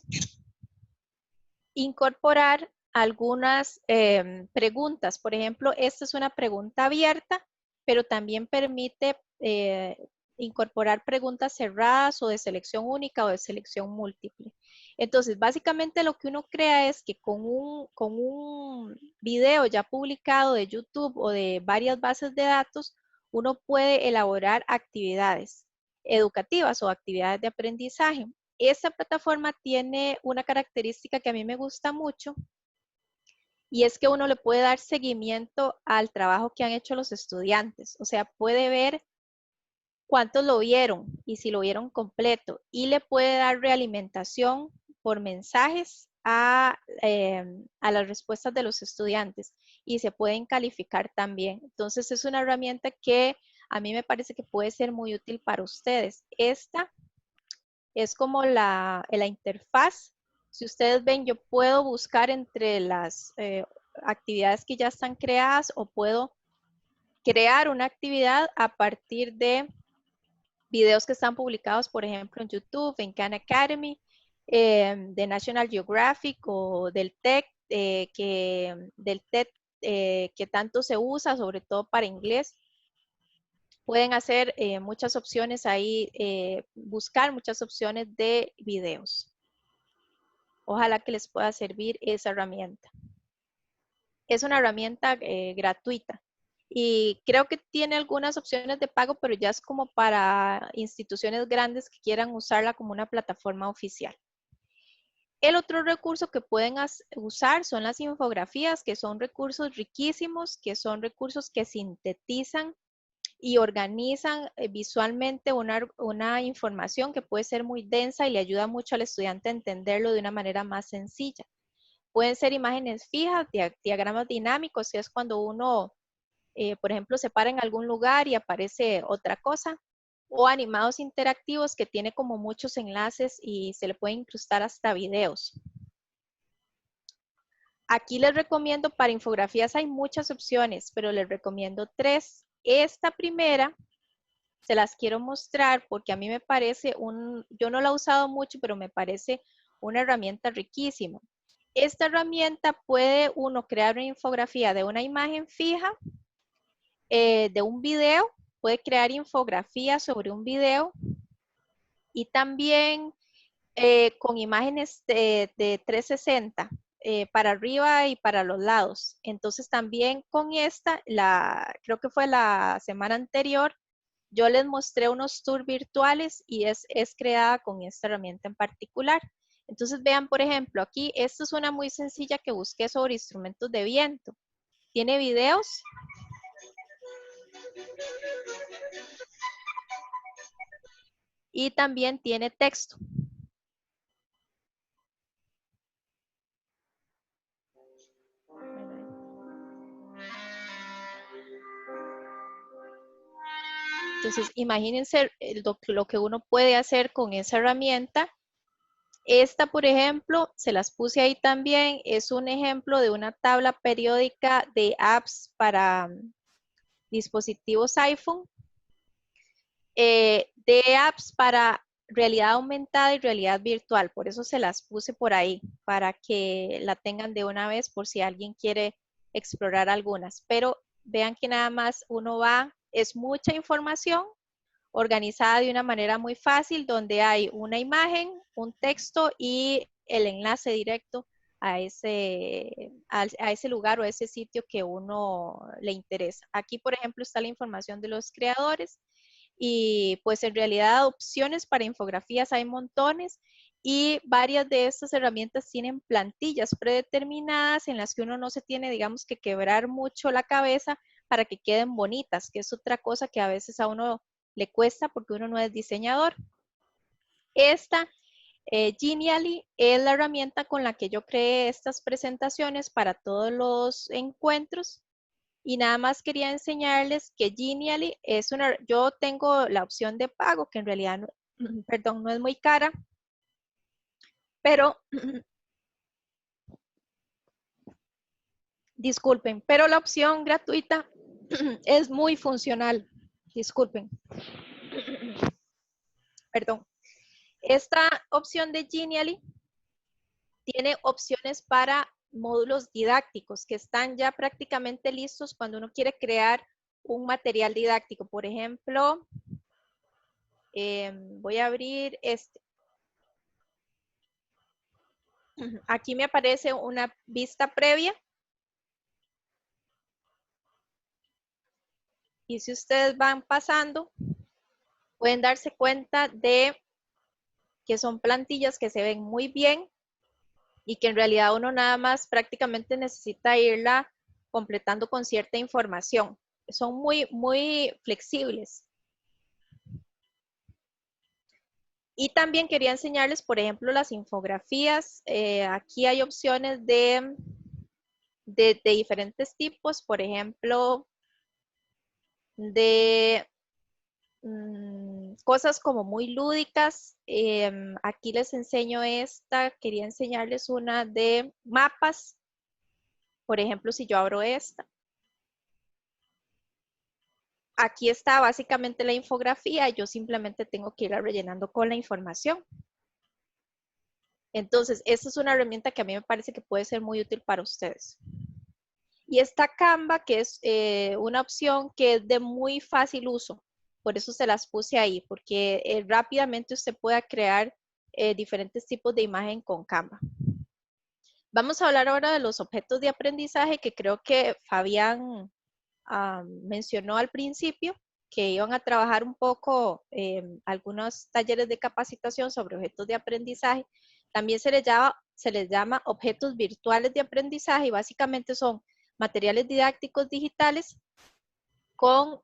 Speaker 3: incorporar algunas preguntas. Por ejemplo, esta es una pregunta abierta, pero también permite incorporar preguntas cerradas o de selección única o de selección múltiple. Entonces, básicamente lo que uno crea es que con un video ya publicado de YouTube o de varias bases de datos, uno puede elaborar actividades educativas o actividades de aprendizaje. Esta plataforma tiene una característica que a mí me gusta mucho y es que uno le puede dar seguimiento al trabajo que han hecho los estudiantes. O sea, puede ver cuántos lo vieron y si lo vieron completo y le puede dar realimentación por mensajes a las respuestas de los estudiantes y se pueden calificar también. Entonces es una herramienta que a mí me parece que puede ser muy útil para ustedes. Esta es como la interfaz. Si ustedes ven, yo puedo buscar entre las actividades que ya están creadas o puedo crear una actividad a partir de videos que están publicados, por ejemplo, en YouTube, en Khan Academy, de National Geographic o del TED, que tanto se usa, sobre todo para inglés. pueden hacer muchas opciones ahí, buscar muchas opciones de videos. Ojalá que les pueda servir esa herramienta. Es una herramienta gratuita y creo que tiene algunas opciones de pago, pero ya es como para instituciones grandes que quieran usarla como una plataforma oficial. El otro recurso que pueden usar son las infografías, que son recursos riquísimos, que son recursos que sintetizan y organizan visualmente una información que puede ser muy densa y le ayuda mucho al estudiante a entenderlo de una manera más sencilla. Pueden ser imágenes fijas, diagramas dinámicos, si es cuando uno, por ejemplo, se para en algún lugar y aparece otra cosa, o animados interactivos que tiene como muchos enlaces y se le puede incrustar hasta videos. Aquí les recomiendo, para infografías hay muchas opciones, pero les recomiendo 3. Esta primera se las quiero mostrar porque a mí me parece yo no la he usado mucho, pero me parece una herramienta riquísima. Esta herramienta puede uno crear una infografía de una imagen fija, de un video, puede crear infografía sobre un video y también con imágenes de 360 para arriba y para los lados. Entonces también con esta, creo que fue la semana anterior, yo les mostré unos tours virtuales y es creada con esta herramienta en particular. Entonces vean, por ejemplo, aquí, esta es una muy sencilla que busqué sobre instrumentos de viento. Tiene videos. Y también tiene texto. Entonces, imagínense lo que uno puede hacer con esa herramienta. Esta, por ejemplo, se las puse ahí también, es un ejemplo de una tabla periódica de apps para dispositivos iPhone, de apps para realidad aumentada y realidad virtual. Por eso se las puse por ahí, para que la tengan de una vez por si alguien quiere explorar algunas. Pero vean que nada más uno va, es mucha información organizada de una manera muy fácil, donde hay una imagen, un texto y el enlace directo a ese lugar o a ese sitio que uno le interesa. Aquí, por ejemplo, está la información de los creadores y pues en realidad opciones para infografías hay montones y varias de estas herramientas tienen plantillas predeterminadas en las que uno no se tiene, digamos, que quebrar mucho la cabeza para que queden bonitas, que es otra cosa que a veces a uno le cuesta porque uno no es diseñador. Esta Genially es la herramienta con la que yo creé estas presentaciones para todos los encuentros y nada más quería enseñarles que Genially es yo tengo la opción de pago que en realidad no, perdón, no es muy cara, pero disculpen, pero la opción gratuita es muy funcional. Disculpen. Perdón. Esta opción de Genially tiene opciones para módulos didácticos que están ya prácticamente listos cuando uno quiere crear un material didáctico. Por ejemplo, voy a abrir este. Aquí me aparece una vista previa. Y si ustedes van pasando, pueden darse cuenta de que son plantillas que se ven muy bien y que en realidad uno nada más prácticamente necesita irla completando con cierta información. Son muy, muy flexibles. Y también quería enseñarles, por ejemplo, las infografías. Aquí hay opciones de diferentes tipos, por ejemplo, de cosas como muy lúdicas. Aquí les enseño esta, quería enseñarles una de mapas. Por ejemplo, si yo abro esta. Aquí está básicamente la infografía, yo simplemente tengo que irla rellenando con la información. Entonces, esta es una herramienta que a mí me parece que puede ser muy útil para ustedes. Y está Canva, que es una opción que es de muy fácil uso. por eso se las puse ahí, porque rápidamente usted pueda crear diferentes tipos de imagen con Canva. Vamos a hablar ahora de los objetos de aprendizaje que creo que Fabián mencionó al principio, que iban a trabajar un poco algunos talleres de capacitación sobre objetos de aprendizaje. También se les llama objetos virtuales de aprendizaje y básicamente son materiales didácticos digitales con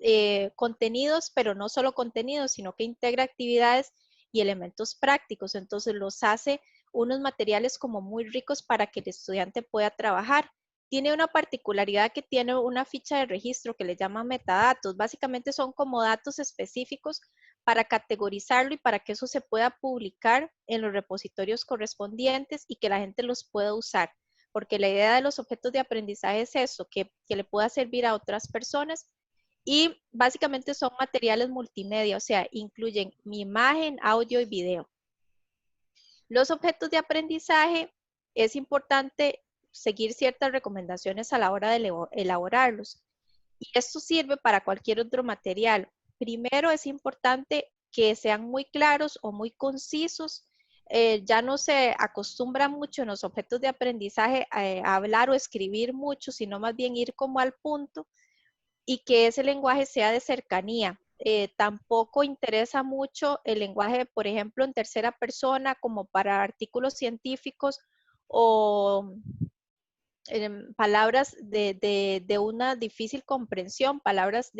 Speaker 3: contenidos, pero no solo contenidos, sino que integra actividades y elementos prácticos. Entonces los hace unos materiales como muy ricos para que el estudiante pueda trabajar. Tiene una particularidad que tiene una ficha de registro que le llaman metadatos. Básicamente son como datos específicos para categorizarlo y para que eso se pueda publicar en los repositorios correspondientes y que la gente los pueda usar. Porque la idea de los objetos de aprendizaje es eso, que le pueda servir a otras personas. Y básicamente son materiales multimedia, o sea, incluyen mi imagen, audio y video. Los objetos de aprendizaje es importante seguir ciertas recomendaciones a la hora de elaborarlos. Y esto sirve para cualquier otro material. Primero es importante que sean muy claros o muy concisos. Ya no se acostumbra mucho en los objetos de aprendizaje a hablar o escribir mucho, sino más bien ir como al punto y que ese lenguaje sea de cercanía. Tampoco interesa mucho el lenguaje, por ejemplo, en tercera persona, como para artículos científicos o palabras de una difícil comprensión, palabras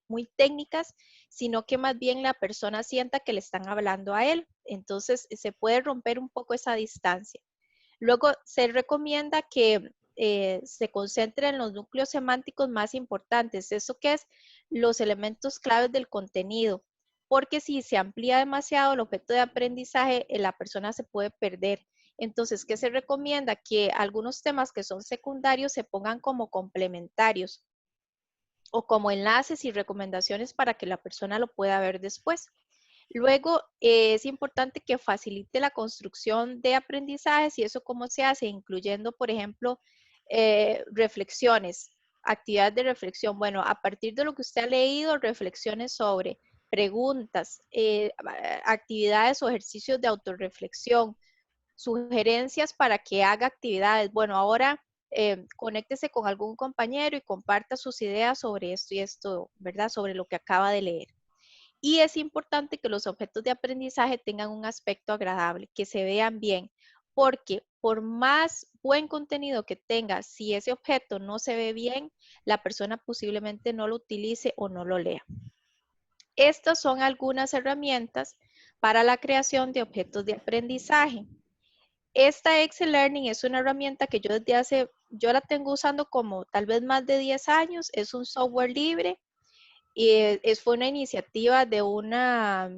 Speaker 3: muy técnicas, sino que más bien la persona sienta que le están hablando a él. Entonces, se puede romper un poco esa distancia. Luego, se recomienda que se concentre en los núcleos semánticos más importantes. ¿Eso qué es? Los elementos claves del contenido. Porque si se amplía demasiado el objeto de aprendizaje, la persona se puede perder. Entonces, ¿qué se recomienda? Que algunos temas que son secundarios se pongan como complementarios o como enlaces y recomendaciones para que la persona lo pueda ver después. Luego, es importante que facilite la construcción de aprendizajes y eso cómo se hace, incluyendo, por ejemplo, reflexiones, actividades de reflexión. Bueno, a partir de lo que usted ha leído, reflexiones sobre preguntas, actividades o ejercicios de autorreflexión, sugerencias para que haga actividades. Bueno, ahora conéctese con algún compañero y comparta sus ideas sobre esto y esto, ¿verdad? Sobre lo que acaba de leer. Y es importante que los objetos de aprendizaje tengan un aspecto agradable, que se vean bien, porque por más buen contenido que tenga, si ese objeto no se ve bien, la persona posiblemente no lo utilice o no lo lea. Estas son algunas herramientas para la creación de objetos de aprendizaje. Esta Excel Learning es una herramienta que yo la tengo usando como tal vez más de 10 años, es un software libre. Y fue una iniciativa de una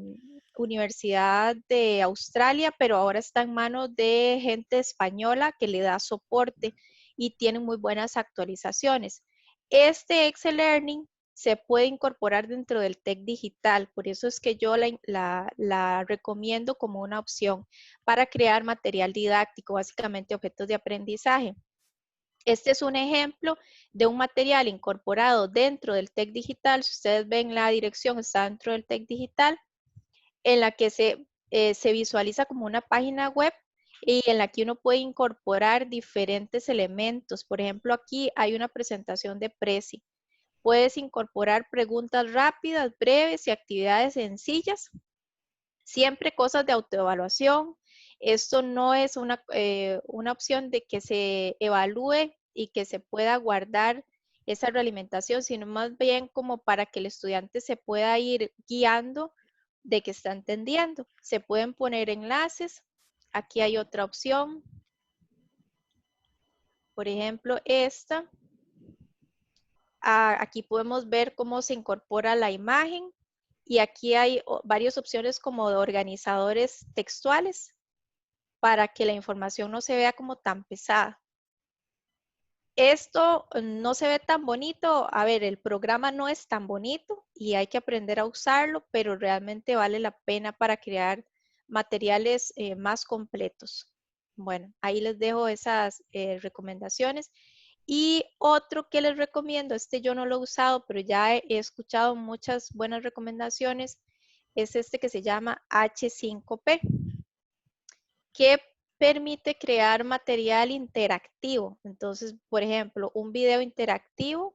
Speaker 3: universidad de Australia, pero ahora está en manos de gente española que le da soporte y tiene muy buenas actualizaciones. Este Excel Learning se puede incorporar dentro del TEC Digital, por eso es que yo la recomiendo como una opción para crear material didáctico, básicamente objetos de aprendizaje. Este es un ejemplo de un material incorporado dentro del TEC Digital. Si ustedes ven la dirección, está dentro del TEC Digital, en la que se visualiza como una página web y en la que uno puede incorporar diferentes elementos. Por ejemplo, aquí hay una presentación de Prezi. Puedes incorporar preguntas rápidas, breves y actividades sencillas. Siempre cosas de autoevaluación. Esto no es una opción de que se evalúe y que se pueda guardar esa realimentación, sino más bien como para que el estudiante se pueda ir guiando de que está entendiendo. Se pueden poner enlaces. Aquí hay otra opción. Por ejemplo, esta. Aquí podemos ver cómo se incorpora la imagen. Y aquí hay varias opciones como de organizadores textuales para que la información no se vea como tan pesada. Esto no se ve tan bonito. A ver, el programa no es tan bonito y hay que aprender a usarlo, pero realmente vale la pena para crear materiales más completos. Bueno, ahí les dejo esas recomendaciones. Y otro que les recomiendo, este yo no lo he usado, pero ya he escuchado muchas buenas recomendaciones, es este que se llama H5P, que permite crear material interactivo. Entonces, por ejemplo, un video interactivo,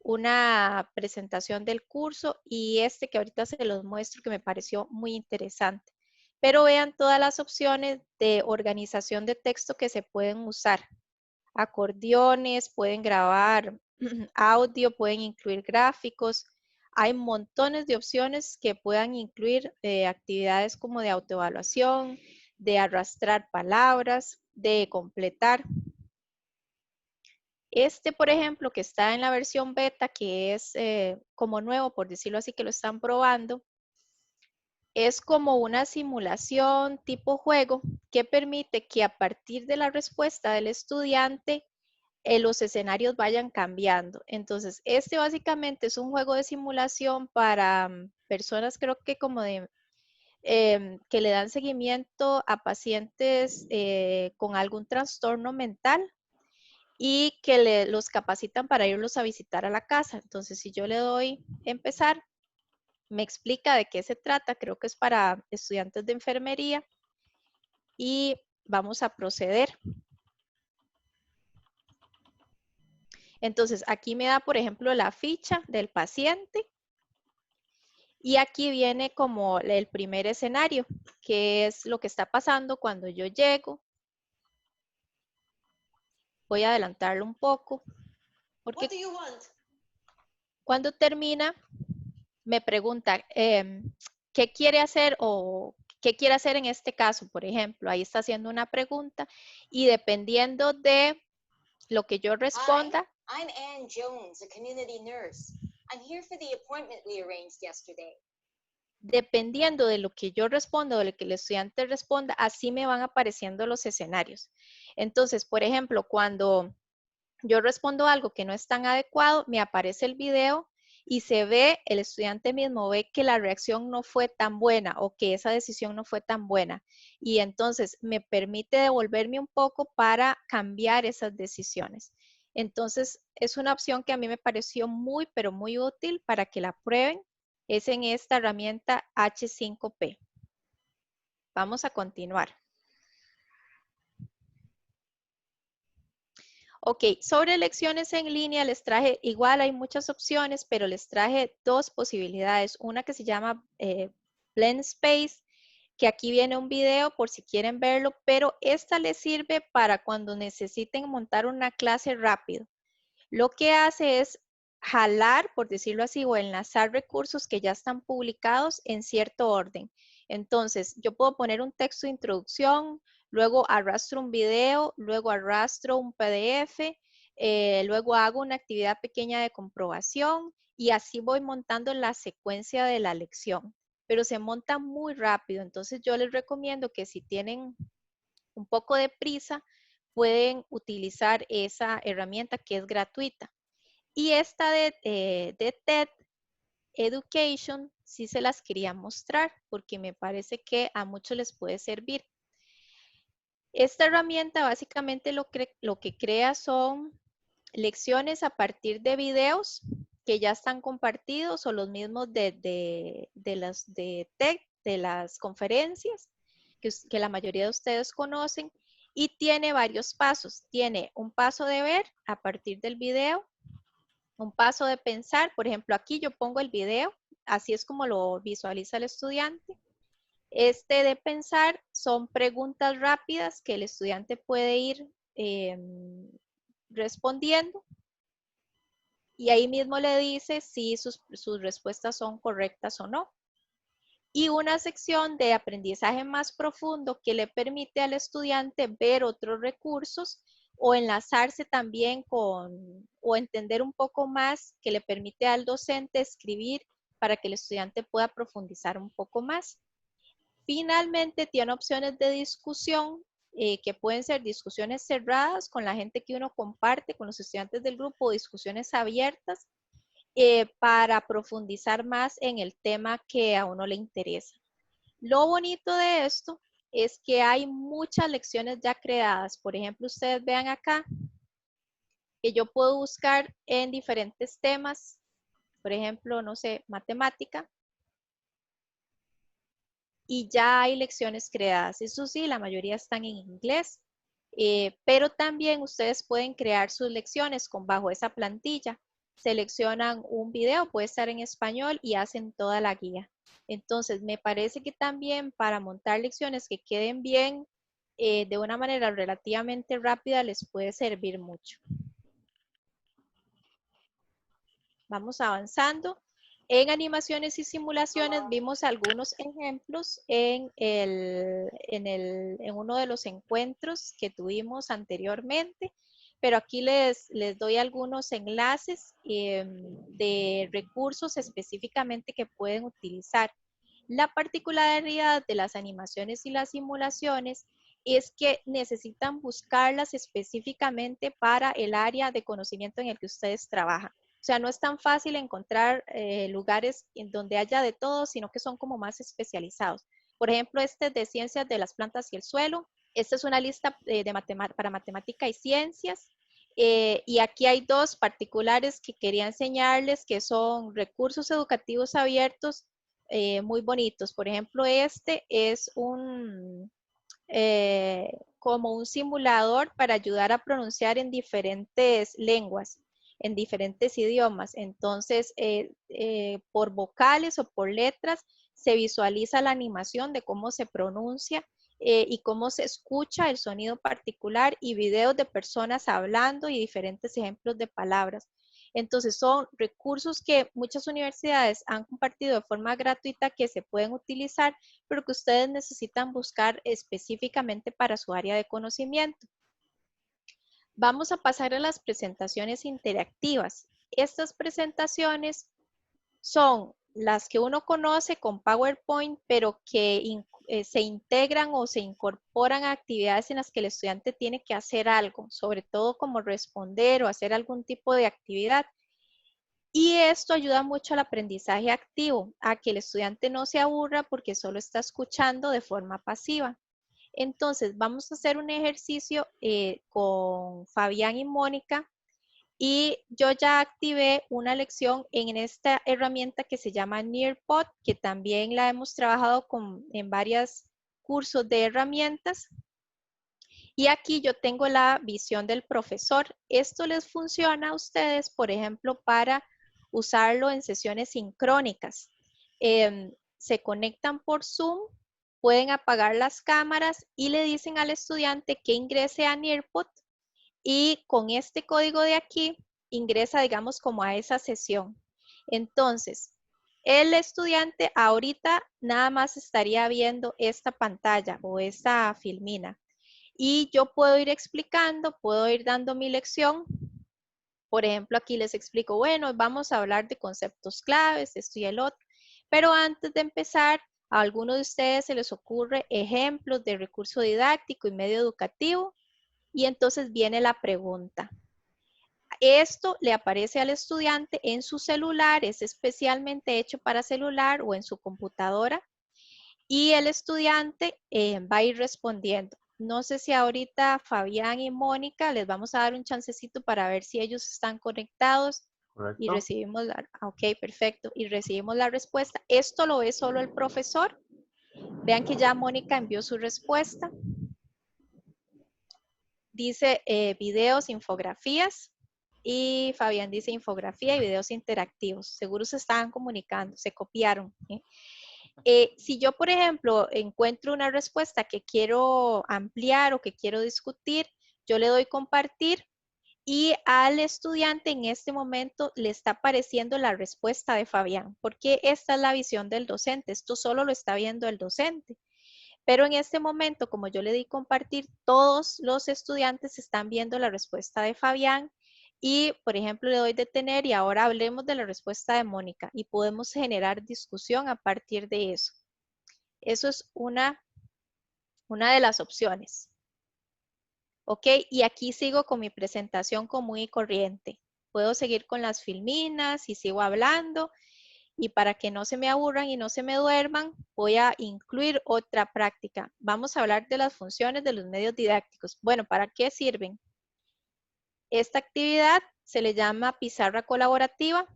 Speaker 3: una presentación del curso y este que ahorita se los muestro que me pareció muy interesante. Pero vean todas las opciones de organización de texto que se pueden usar. Acordeones, pueden grabar audio, pueden incluir gráficos. Hay montones de opciones que puedan incluir actividades como de autoevaluación, de arrastrar palabras, de completar. Este, por ejemplo, que está en la versión beta, que es como nuevo, por decirlo así, que lo están probando, es como una simulación tipo juego que permite que a partir de la respuesta del estudiante, los escenarios vayan cambiando. Entonces, este básicamente es un juego de simulación para personas, creo que como de, que le dan seguimiento a pacientes con algún trastorno mental y que los capacitan para irlos a visitar a la casa. Entonces, si yo le doy empezar, me explica de qué se trata, creo que es para estudiantes de enfermería y vamos a proceder. Entonces, aquí me da, por ejemplo, la ficha del paciente y aquí viene como el primer escenario, que es lo que está pasando cuando yo llego. Voy a adelantarlo un poco, porque cuando termina, me pregunta qué quiere hacer o qué quiere hacer en este caso, por ejemplo. Ahí está haciendo una pregunta y dependiendo de lo que yo responda.
Speaker 5: Hi, I'm Ann Jones, a community nurse. I'm here for the appointment we arranged yesterday.
Speaker 3: Dependiendo de lo que yo responda o de lo que el estudiante responda, así me van apareciendo los escenarios. Entonces, por ejemplo, cuando yo respondo algo que no es tan adecuado, me aparece el video y se ve, el estudiante mismo ve que la reacción no fue tan buena o que esa decisión no fue tan buena. Y entonces me permite devolverme un poco para cambiar esas decisiones. Entonces, es una opción que a mí me pareció muy, pero muy útil para que la prueben. Es en esta herramienta H5P. Vamos a continuar. Ok, sobre lecciones en línea les traje, igual hay muchas opciones, pero les traje dos posibilidades. Una que se llama Blend Space, que aquí viene un video por si quieren verlo, pero esta les sirve para cuando necesiten montar una clase rápido. Lo que hace es jalar, por decirlo así, o enlazar recursos que ya están publicados en cierto orden. Entonces, yo puedo poner un texto de introducción, luego arrastro un video, luego arrastro un PDF, luego hago una actividad pequeña de comprobación y así voy montando la secuencia de la lección. Pero se monta muy rápido, entonces yo les recomiendo que si tienen un poco de prisa, pueden utilizar esa herramienta que es gratuita. Y esta de TED Education sí se las quería mostrar porque me parece que a muchos les puede servir. Esta herramienta básicamente lo que crea son lecciones a partir de videos que ya están compartidos o los mismos de las de TED, de las conferencias que la mayoría de ustedes conocen y tiene varios pasos. Tiene un paso de ver a partir del video, un paso de pensar, por ejemplo, aquí yo pongo el video, así es como lo visualiza el estudiante. Este de pensar son preguntas rápidas que el estudiante puede ir respondiendo y ahí mismo le dice si sus respuestas son correctas o no. Y una sección de aprendizaje más profundo que le permite al estudiante ver otros recursos o enlazarse también con o entender un poco más que le permite al docente escribir para que el estudiante pueda profundizar un poco más. Finalmente, tiene opciones de discusión que pueden ser discusiones cerradas con la gente que uno comparte, con los estudiantes del grupo, o discusiones abiertas para profundizar más en el tema que a uno le interesa. Lo bonito de esto es que hay muchas lecciones ya creadas. Por ejemplo, ustedes vean acá, que yo puedo buscar en diferentes temas, por ejemplo, no sé, matemática, y ya hay lecciones creadas. Eso sí, la mayoría están en inglés, pero también ustedes pueden crear sus lecciones bajo esa plantilla. Seleccionan un video, puede estar en español y hacen toda la guía. Entonces, me parece que también para montar lecciones que queden bien, de una manera relativamente rápida, les puede servir mucho. Vamos avanzando. En animaciones y simulaciones vimos algunos ejemplos en uno de los encuentros que tuvimos anteriormente, pero aquí les doy algunos enlaces de recursos específicamente que pueden utilizar. La particularidad de las animaciones y las simulaciones es que necesitan buscarlas específicamente para el área de conocimiento en el que ustedes trabajan. O sea, no es tan fácil encontrar lugares en donde haya de todo, sino que son como más especializados. Por ejemplo, este de ciencias de las plantas y el suelo. Esta es una lista para matemática y ciencias. Y aquí hay dos particulares que quería enseñarles, que son recursos educativos abiertos muy bonitos. Por ejemplo, este es como un simulador para ayudar a pronunciar en diferentes lenguas, en diferentes idiomas. Entonces, por vocales o por letras, se visualiza la animación de cómo se pronuncia y cómo se escucha el sonido particular y videos de personas hablando y diferentes ejemplos de palabras. Entonces, son recursos que muchas universidades han compartido de forma gratuita que se pueden utilizar, pero que ustedes necesitan buscar específicamente para su área de conocimiento. Vamos a pasar a las presentaciones interactivas. Estas presentaciones son las que uno conoce con PowerPoint, pero que se integran o se incorporan a actividades en las que el estudiante tiene que hacer algo, sobre todo como responder o hacer algún tipo de actividad. Y esto ayuda mucho al aprendizaje activo, a que el estudiante no se aburra porque solo está escuchando de forma pasiva. Entonces, vamos a hacer un ejercicio con Fabián y Mónica y yo ya activé una lección en esta herramienta que se llama Nearpod, que también la hemos trabajado en varios cursos de herramientas. Y aquí yo tengo la visión del profesor. Esto les funciona a ustedes, por ejemplo, para usarlo en sesiones sincrónicas. Se conectan por Zoom, pueden apagar las cámaras y le dicen al estudiante que ingrese a Nearpod y con este código de aquí ingresa, digamos, como a esa sesión. Entonces, el estudiante ahorita nada más estaría viendo esta pantalla o esta filmina. Y yo puedo ir explicando, puedo ir dando mi lección. Por ejemplo, aquí les explico, bueno, vamos a hablar de conceptos claves, esto y el otro. Pero antes de empezar, a algunos de ustedes se les ocurre ejemplos de recurso didáctico y medio educativo. Y entonces viene la pregunta. Esto le aparece al estudiante en su celular, es especialmente hecho para celular o en su computadora. Y el estudiante va a ir respondiendo. No sé si ahorita Fabián y Mónica les vamos a dar un chancecito para ver si ellos están conectados.
Speaker 1: Correcto.
Speaker 3: Y recibimos ok, perfecto. Y recibimos la respuesta. Esto lo ve solo el profesor. Vean que ya Mónica envió su respuesta. Dice videos, infografías. Y Fabián dice infografía y videos interactivos. Seguro se estaban comunicando, se copiaron. Si yo, por ejemplo, encuentro una respuesta que quiero ampliar o que quiero discutir, yo le doy compartir y al estudiante en este momento le está apareciendo la respuesta de Fabián, porque esta es la visión del docente, esto solo lo está viendo el docente. Pero en este momento, como yo le di compartir, todos los estudiantes están viendo la respuesta de Fabián y, por ejemplo, le doy detener y ahora hablemos de la respuesta de Mónica y podemos generar discusión a partir de eso. Eso es una de las opciones. Ok, y aquí sigo con mi presentación común y corriente. Puedo seguir con las filminas y sigo hablando. Y para que no se me aburran y no se me duerman, voy a incluir otra práctica. Vamos a hablar de las funciones de los medios didácticos. Bueno, ¿para qué sirven? Esta actividad se le llama pizarra colaborativa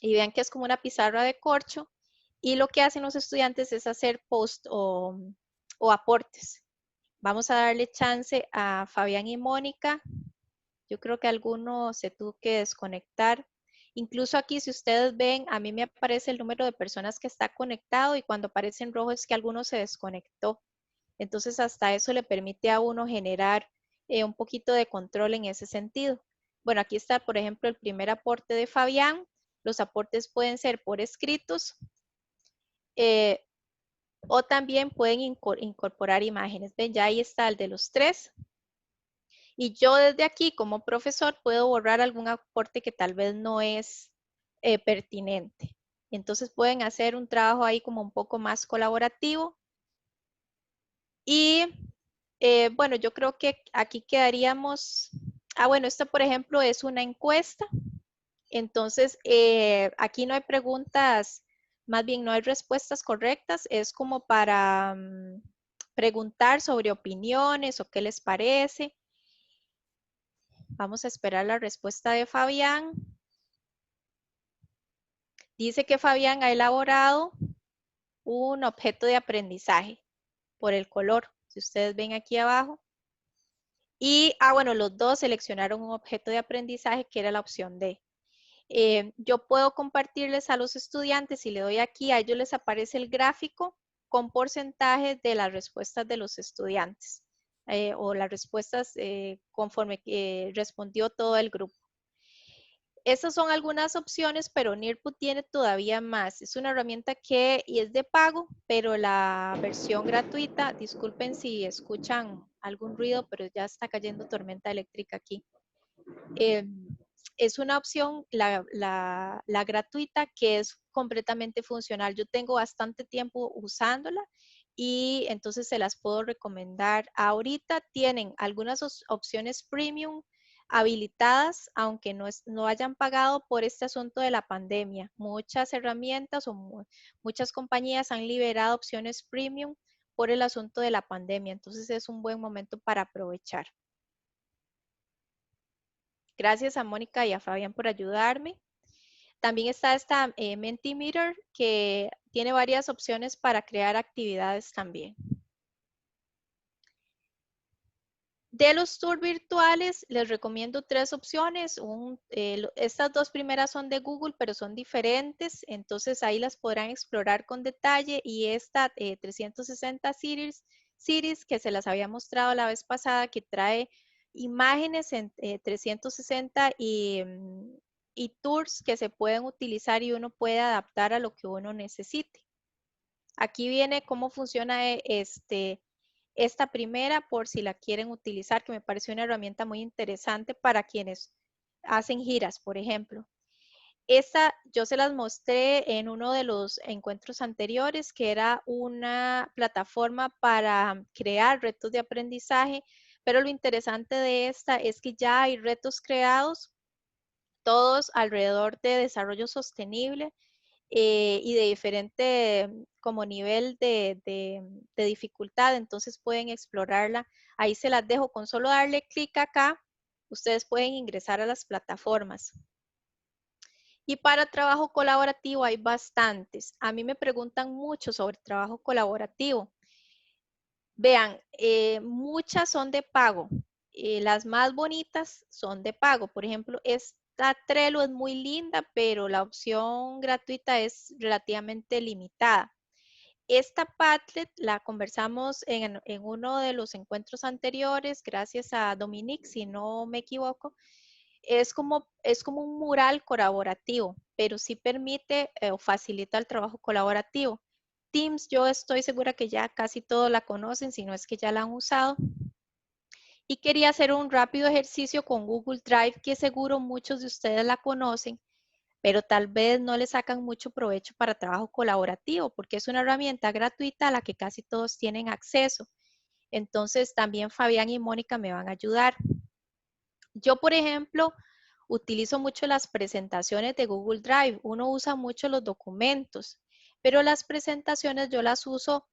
Speaker 3: y vean que es como una pizarra de corcho y lo que hacen los estudiantes es hacer post o aportes. Vamos a darle chance a Fabián y Mónica. Yo creo que alguno se tuvo que desconectar. Incluso aquí, si ustedes ven, a mí me aparece el número de personas que está conectado y cuando aparece en rojo es que alguno se desconectó. Entonces, hasta eso le permite a uno generar un poquito de control en ese sentido. Bueno, aquí está, por ejemplo, el primer aporte de Fabián. Los aportes pueden ser por escritos o también pueden incorporar imágenes. Ven, ya ahí está el de los 3. Y yo desde aquí como profesor puedo borrar algún aporte que tal vez no es pertinente. Entonces pueden hacer un trabajo ahí como un poco más colaborativo. Y bueno, yo creo que aquí quedaríamos. Bueno, esta por ejemplo es una encuesta. Entonces aquí no hay preguntas, más bien no hay respuestas correctas. Es como para preguntar sobre opiniones o qué les parece. Vamos a esperar la respuesta de Fabián. Dice que Fabián ha elaborado un objeto de aprendizaje por el color. Si ustedes ven aquí abajo. Y, bueno, los dos seleccionaron un objeto de aprendizaje que era la opción D. Yo puedo compartirles a los estudiantes, si le doy aquí, a ellos les aparece el gráfico con porcentajes de las respuestas de los estudiantes o las respuestas conforme respondió todo el grupo. Estas son algunas opciones, pero Nearpod tiene todavía más. Es una herramienta que es de pago, pero la versión gratuita, disculpen si escuchan algún ruido, pero ya está cayendo tormenta eléctrica aquí. Es una opción, la gratuita, que es completamente funcional. Yo tengo bastante tiempo usándola y entonces se las puedo recomendar. Ahorita tienen algunas opciones premium habilitadas, aunque no hayan pagado por este asunto de la pandemia. Muchas herramientas o muchas compañías han liberado opciones premium por el asunto de la pandemia. Entonces es un buen momento para aprovechar. Gracias a Mónica y a Fabián por ayudarme. También está esta Mentimeter que tiene varias opciones para crear actividades también. De los tours virtuales, les recomiendo 3 opciones. Estas 2 primeras son de Google, pero son diferentes. Entonces, ahí las podrán explorar con detalle. Y esta 360 Series, que se las había mostrado la vez pasada, que trae imágenes en 360 y tours que se pueden utilizar y uno puede adaptar a lo que uno necesite. Aquí viene cómo funciona esta primera, por si la quieren utilizar, que me pareció una herramienta muy interesante para quienes hacen giras, por ejemplo. Esta yo se las mostré en uno de los encuentros anteriores, que era una plataforma para crear retos de aprendizaje, pero lo interesante de esta es que ya hay retos creados, todos alrededor de desarrollo sostenible y de diferente como nivel de dificultad, entonces pueden explorarla. Ahí se las dejo, con solo darle clic acá, ustedes pueden ingresar a las plataformas. Y para trabajo colaborativo hay bastantes. A mí me preguntan mucho sobre trabajo colaborativo. Vean, muchas son de pago. Las más bonitas son de pago. Por ejemplo, esta Trello es muy linda, pero la opción gratuita es relativamente limitada. Esta Padlet la conversamos en uno de los encuentros anteriores, gracias a Dominique, si no me equivoco. Es como un mural colaborativo, pero sí permite o facilita el trabajo colaborativo. Teams, yo estoy segura que ya casi todos la conocen, si no es que ya la han usado. Y quería hacer un rápido ejercicio con Google Drive, que seguro muchos de ustedes la conocen, pero tal vez no le sacan mucho provecho para trabajo colaborativo, porque es una herramienta gratuita a la que casi todos tienen acceso. Entonces, también Fabián y Mónica me van a ayudar. Yo, por ejemplo, utilizo mucho las presentaciones de Google Drive. Uno usa mucho los documentos, pero las presentaciones yo las uso,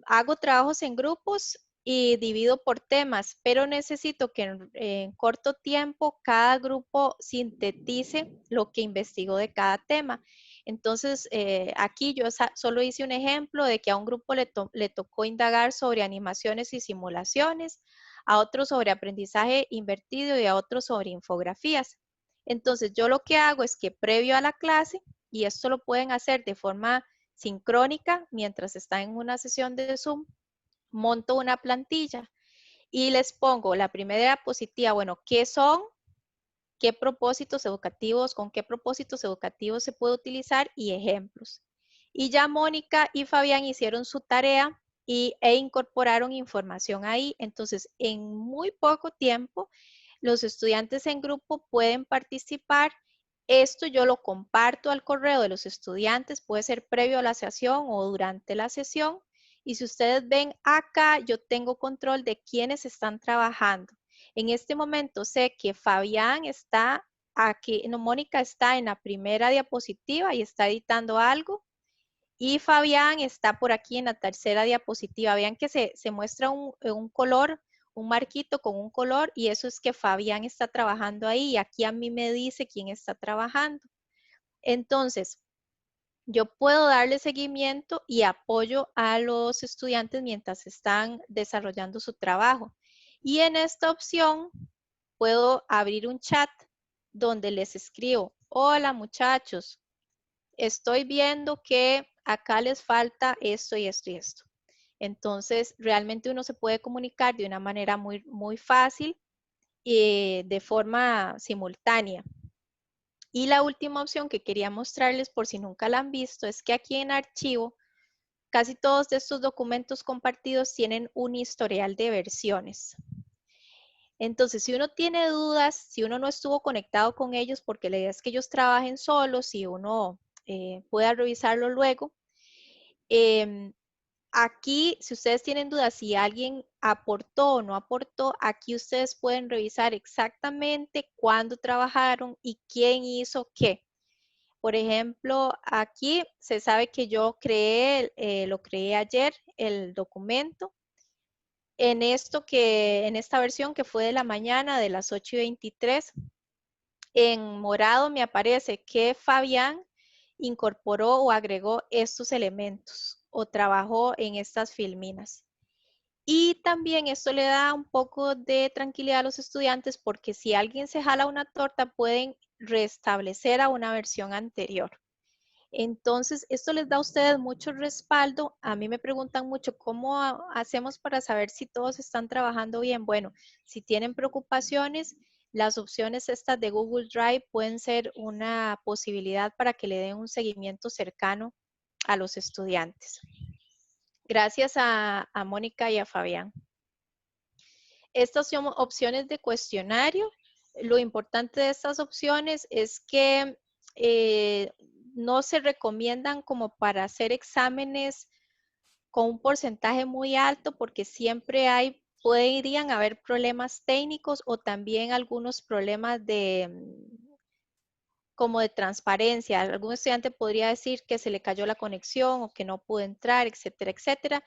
Speaker 3: hago trabajos en grupos y divido por temas, pero necesito que en corto tiempo cada grupo sintetice lo que investigó de cada tema. Entonces, aquí yo solo hice un ejemplo de que a un grupo le tocó indagar sobre animaciones y simulaciones, a otro sobre aprendizaje invertido y a otro sobre infografías. Entonces, yo lo que hago es que previo a la clase, y esto lo pueden hacer de forma sincrónica mientras están en una sesión de Zoom, monto una plantilla y les pongo la primera diapositiva, bueno, ¿qué son? ¿Qué propósitos educativos, con qué propósitos educativos se puede utilizar? Y ejemplos. Y ya Mónica y Fabián hicieron su tarea e incorporaron información ahí. Entonces, en muy poco tiempo, los estudiantes en grupo pueden participar. Esto yo lo comparto al correo de los estudiantes, puede ser previo a la sesión o durante la sesión. Y si ustedes ven acá, yo tengo control de quiénes están trabajando. En este momento sé que Fabián está aquí, no, Mónica está en la primera diapositiva y está editando algo. Y Fabián está por aquí en la tercera diapositiva. Vean que se muestra un color, un marquito con un color, y eso es que Fabián está trabajando ahí. Y aquí a mí me dice quién está trabajando. Entonces, yo puedo darle seguimiento y apoyo a los estudiantes mientras están desarrollando su trabajo. Y en esta opción puedo abrir un chat donde les escribo: hola muchachos, estoy viendo que acá les falta esto y esto y esto. Entonces, realmente uno se puede comunicar de una manera muy, muy fácil y de forma simultánea. Y la última opción que quería mostrarles, por si nunca la han visto, es que aquí en archivo, casi todos de estos documentos compartidos tienen un historial de versiones. Entonces, si uno tiene dudas, si uno no estuvo conectado con ellos, porque la idea es que ellos trabajen solos y uno pueda revisarlo luego. Aquí, si ustedes tienen dudas si alguien aportó o no aportó, aquí ustedes pueden revisar exactamente cuándo trabajaron y quién hizo qué. Por ejemplo, aquí se sabe que yo lo creé ayer, el documento. En esta versión que fue de la mañana, de las 8:23, en morado me aparece que Fabián incorporó o agregó estos elementos o trabajó en estas filminas. Y también esto le da un poco de tranquilidad a los estudiantes porque si alguien se jala una torta pueden restablecer a una versión anterior. Entonces, esto les da a ustedes mucho respaldo. A mí me preguntan mucho cómo hacemos para saber si todos están trabajando bien. Bueno, si tienen preocupaciones, las opciones estas de Google Drive pueden ser una posibilidad para que le den un seguimiento cercano a los estudiantes. Gracias a Mónica y a Fabián. Estas son opciones de cuestionario. Lo importante de estas opciones es que no se recomiendan como para hacer exámenes con un porcentaje muy alto porque siempre podrían haber problemas técnicos o también algunos problemas como de transparencia. Algún estudiante podría decir que se le cayó la conexión o que no pudo entrar, etcétera, etcétera.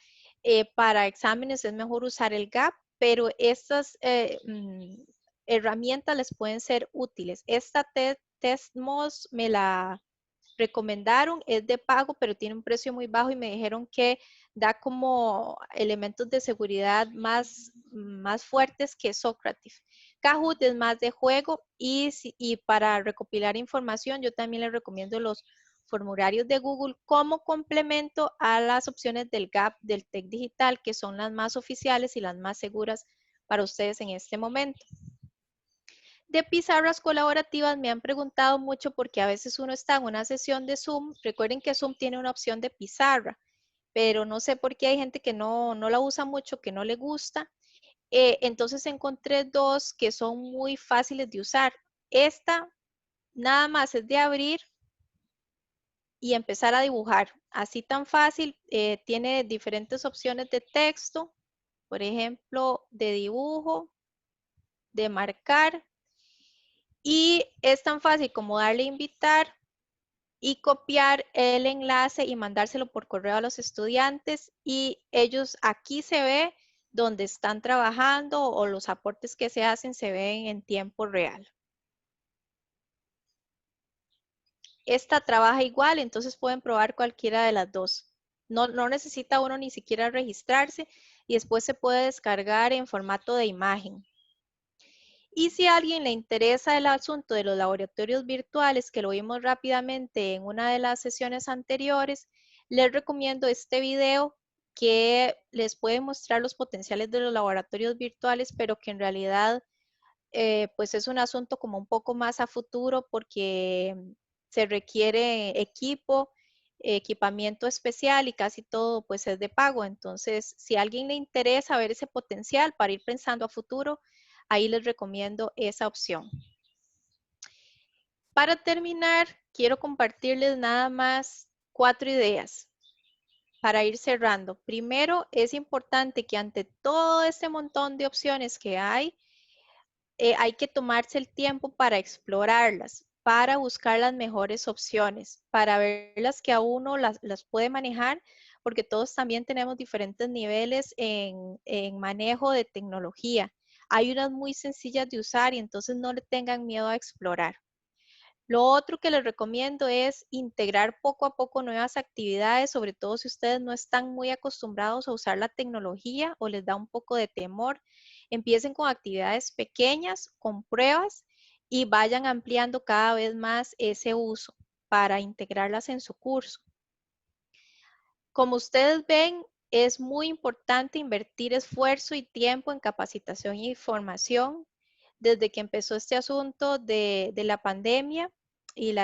Speaker 3: Para exámenes es mejor usar el GAP, pero estas herramientas les pueden ser útiles. Esta TestMoz me la recomendaron, es de pago, pero tiene un precio muy bajo y me dijeron que da como elementos de seguridad más fuertes que Socrative. Kahoot es más de juego y para recopilar información yo también les recomiendo los formularios de Google como complemento a las opciones del GAP del TEC Digital, que son las más oficiales y las más seguras para ustedes en este momento. De pizarras colaborativas me han preguntado mucho porque a veces uno está en una sesión de Zoom. Recuerden que Zoom tiene una opción de pizarra, pero no sé por qué hay gente que no la usa mucho, que no le gusta. Entonces encontré dos que son muy fáciles de usar. Esta nada más es de abrir y empezar a dibujar. Así tan fácil, tiene diferentes opciones de texto, por ejemplo, de dibujo, de marcar. Y es tan fácil como darle a invitar y copiar el enlace y mandárselo por correo a los estudiantes. Y ellos, aquí se ve donde están trabajando o los aportes que se hacen se ven en tiempo real. Esta trabaja igual, entonces pueden probar cualquiera de las dos. No necesita uno ni siquiera registrarse y después se puede descargar en formato de imagen. Y si a alguien le interesa el asunto de los laboratorios virtuales, que lo vimos rápidamente en una de las sesiones anteriores, les recomiendo este video que les puede mostrar los potenciales de los laboratorios virtuales, pero que en realidad pues es un asunto como un poco más a futuro porque se requiere equipamiento especial y casi todo pues es de pago. Entonces, si a alguien le interesa ver ese potencial para ir pensando a futuro, ahí les recomiendo esa opción. Para terminar, quiero compartirles nada más 4 ideas para ir cerrando. Primero, es importante que ante todo este montón de opciones que hay que tomarse el tiempo para explorarlas, para buscar las mejores opciones, para ver las que a uno las puede manejar, porque todos también tenemos diferentes niveles en manejo de tecnología. Hay unas muy sencillas de usar y entonces no le tengan miedo a explorar. Lo otro que les recomiendo es integrar poco a poco nuevas actividades, sobre todo si ustedes no están muy acostumbrados a usar la tecnología o les da un poco de temor. Empiecen con actividades pequeñas, con pruebas y vayan ampliando cada vez más ese uso para integrarlas en su curso. Como ustedes ven, es muy importante invertir esfuerzo y tiempo en capacitación y formación. Desde que empezó este asunto de la pandemia y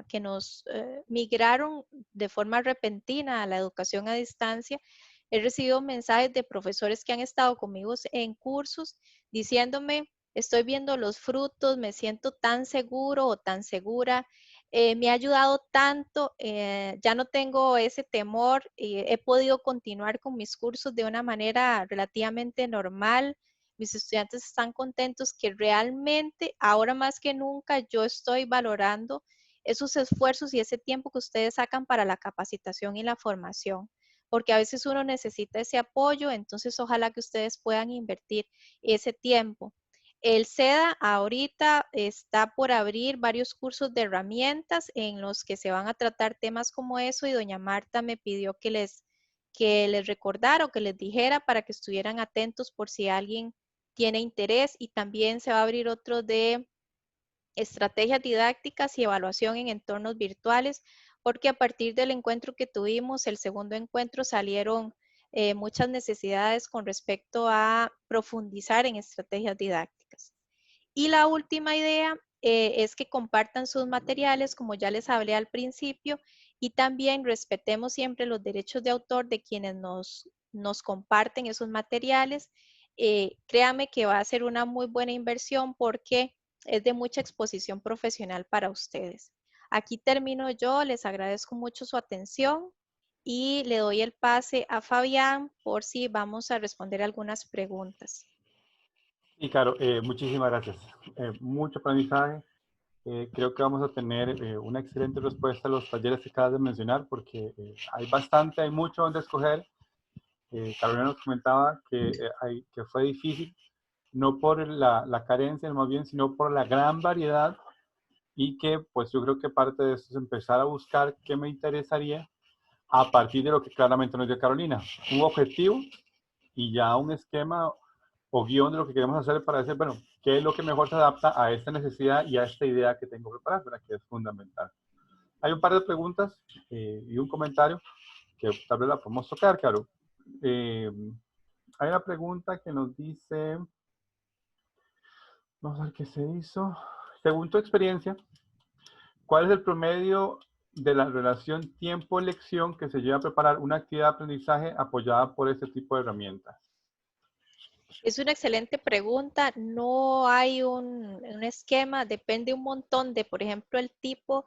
Speaker 3: que nos migraron de forma repentina a la educación a distancia, he recibido mensajes de profesores que han estado conmigo en cursos diciéndome, estoy viendo los frutos, me siento tan seguro o tan segura, me ha ayudado tanto, ya no tengo ese temor, he podido continuar con mis cursos de una manera relativamente normal. Mis estudiantes están contentos que realmente ahora más que nunca yo estoy valorando esos esfuerzos y ese tiempo que ustedes sacan para la capacitación y la formación, porque a veces uno necesita ese apoyo, entonces ojalá que ustedes puedan invertir ese tiempo. El SEDA ahorita está por abrir varios cursos de herramientas en los que se van a tratar temas como eso y doña Marta me pidió que les recordara o que les dijera para que estuvieran atentos por si alguien tiene interés, y también se va a abrir otro de estrategias didácticas y evaluación en entornos virtuales, porque a partir del encuentro que tuvimos, el segundo encuentro, salieron muchas necesidades con respecto a profundizar en estrategias didácticas. Y la última idea es que compartan sus materiales, como ya les hablé al principio, y también respetemos siempre los derechos de autor de quienes nos comparten esos materiales. Créame que va a ser una muy buena inversión porque es de mucha exposición profesional para ustedes. Aquí termino yo, les agradezco mucho su atención y le doy el pase a Fabián por si vamos a responder algunas preguntas.
Speaker 1: Y claro, muchísimas gracias. Mucho aprendizaje. Creo que vamos a tener una excelente respuesta a los talleres que acabas de mencionar porque hay mucho donde escoger. Carolina nos comentaba que fue difícil, no por la carencia, más bien, sino por la gran variedad, y que pues yo creo que parte de eso es empezar a buscar qué me interesaría a partir de lo que claramente nos dio Carolina. Un objetivo y ya un esquema o guión de lo que queremos hacer para decir, bueno, qué es lo que mejor se adapta a esta necesidad y a esta idea que tengo preparada, que es fundamental. Hay un par de preguntas y un comentario que tal vez la podemos tocar, claro. Hay una pregunta que nos dice, vamos a ver qué se hizo. Según tu experiencia, ¿cuál es el promedio de la relación tiempo-lección que se lleva a preparar una actividad de aprendizaje apoyada por este tipo de herramientas?
Speaker 3: Es una excelente pregunta. No hay un esquema, depende un montón de, por ejemplo, el tipo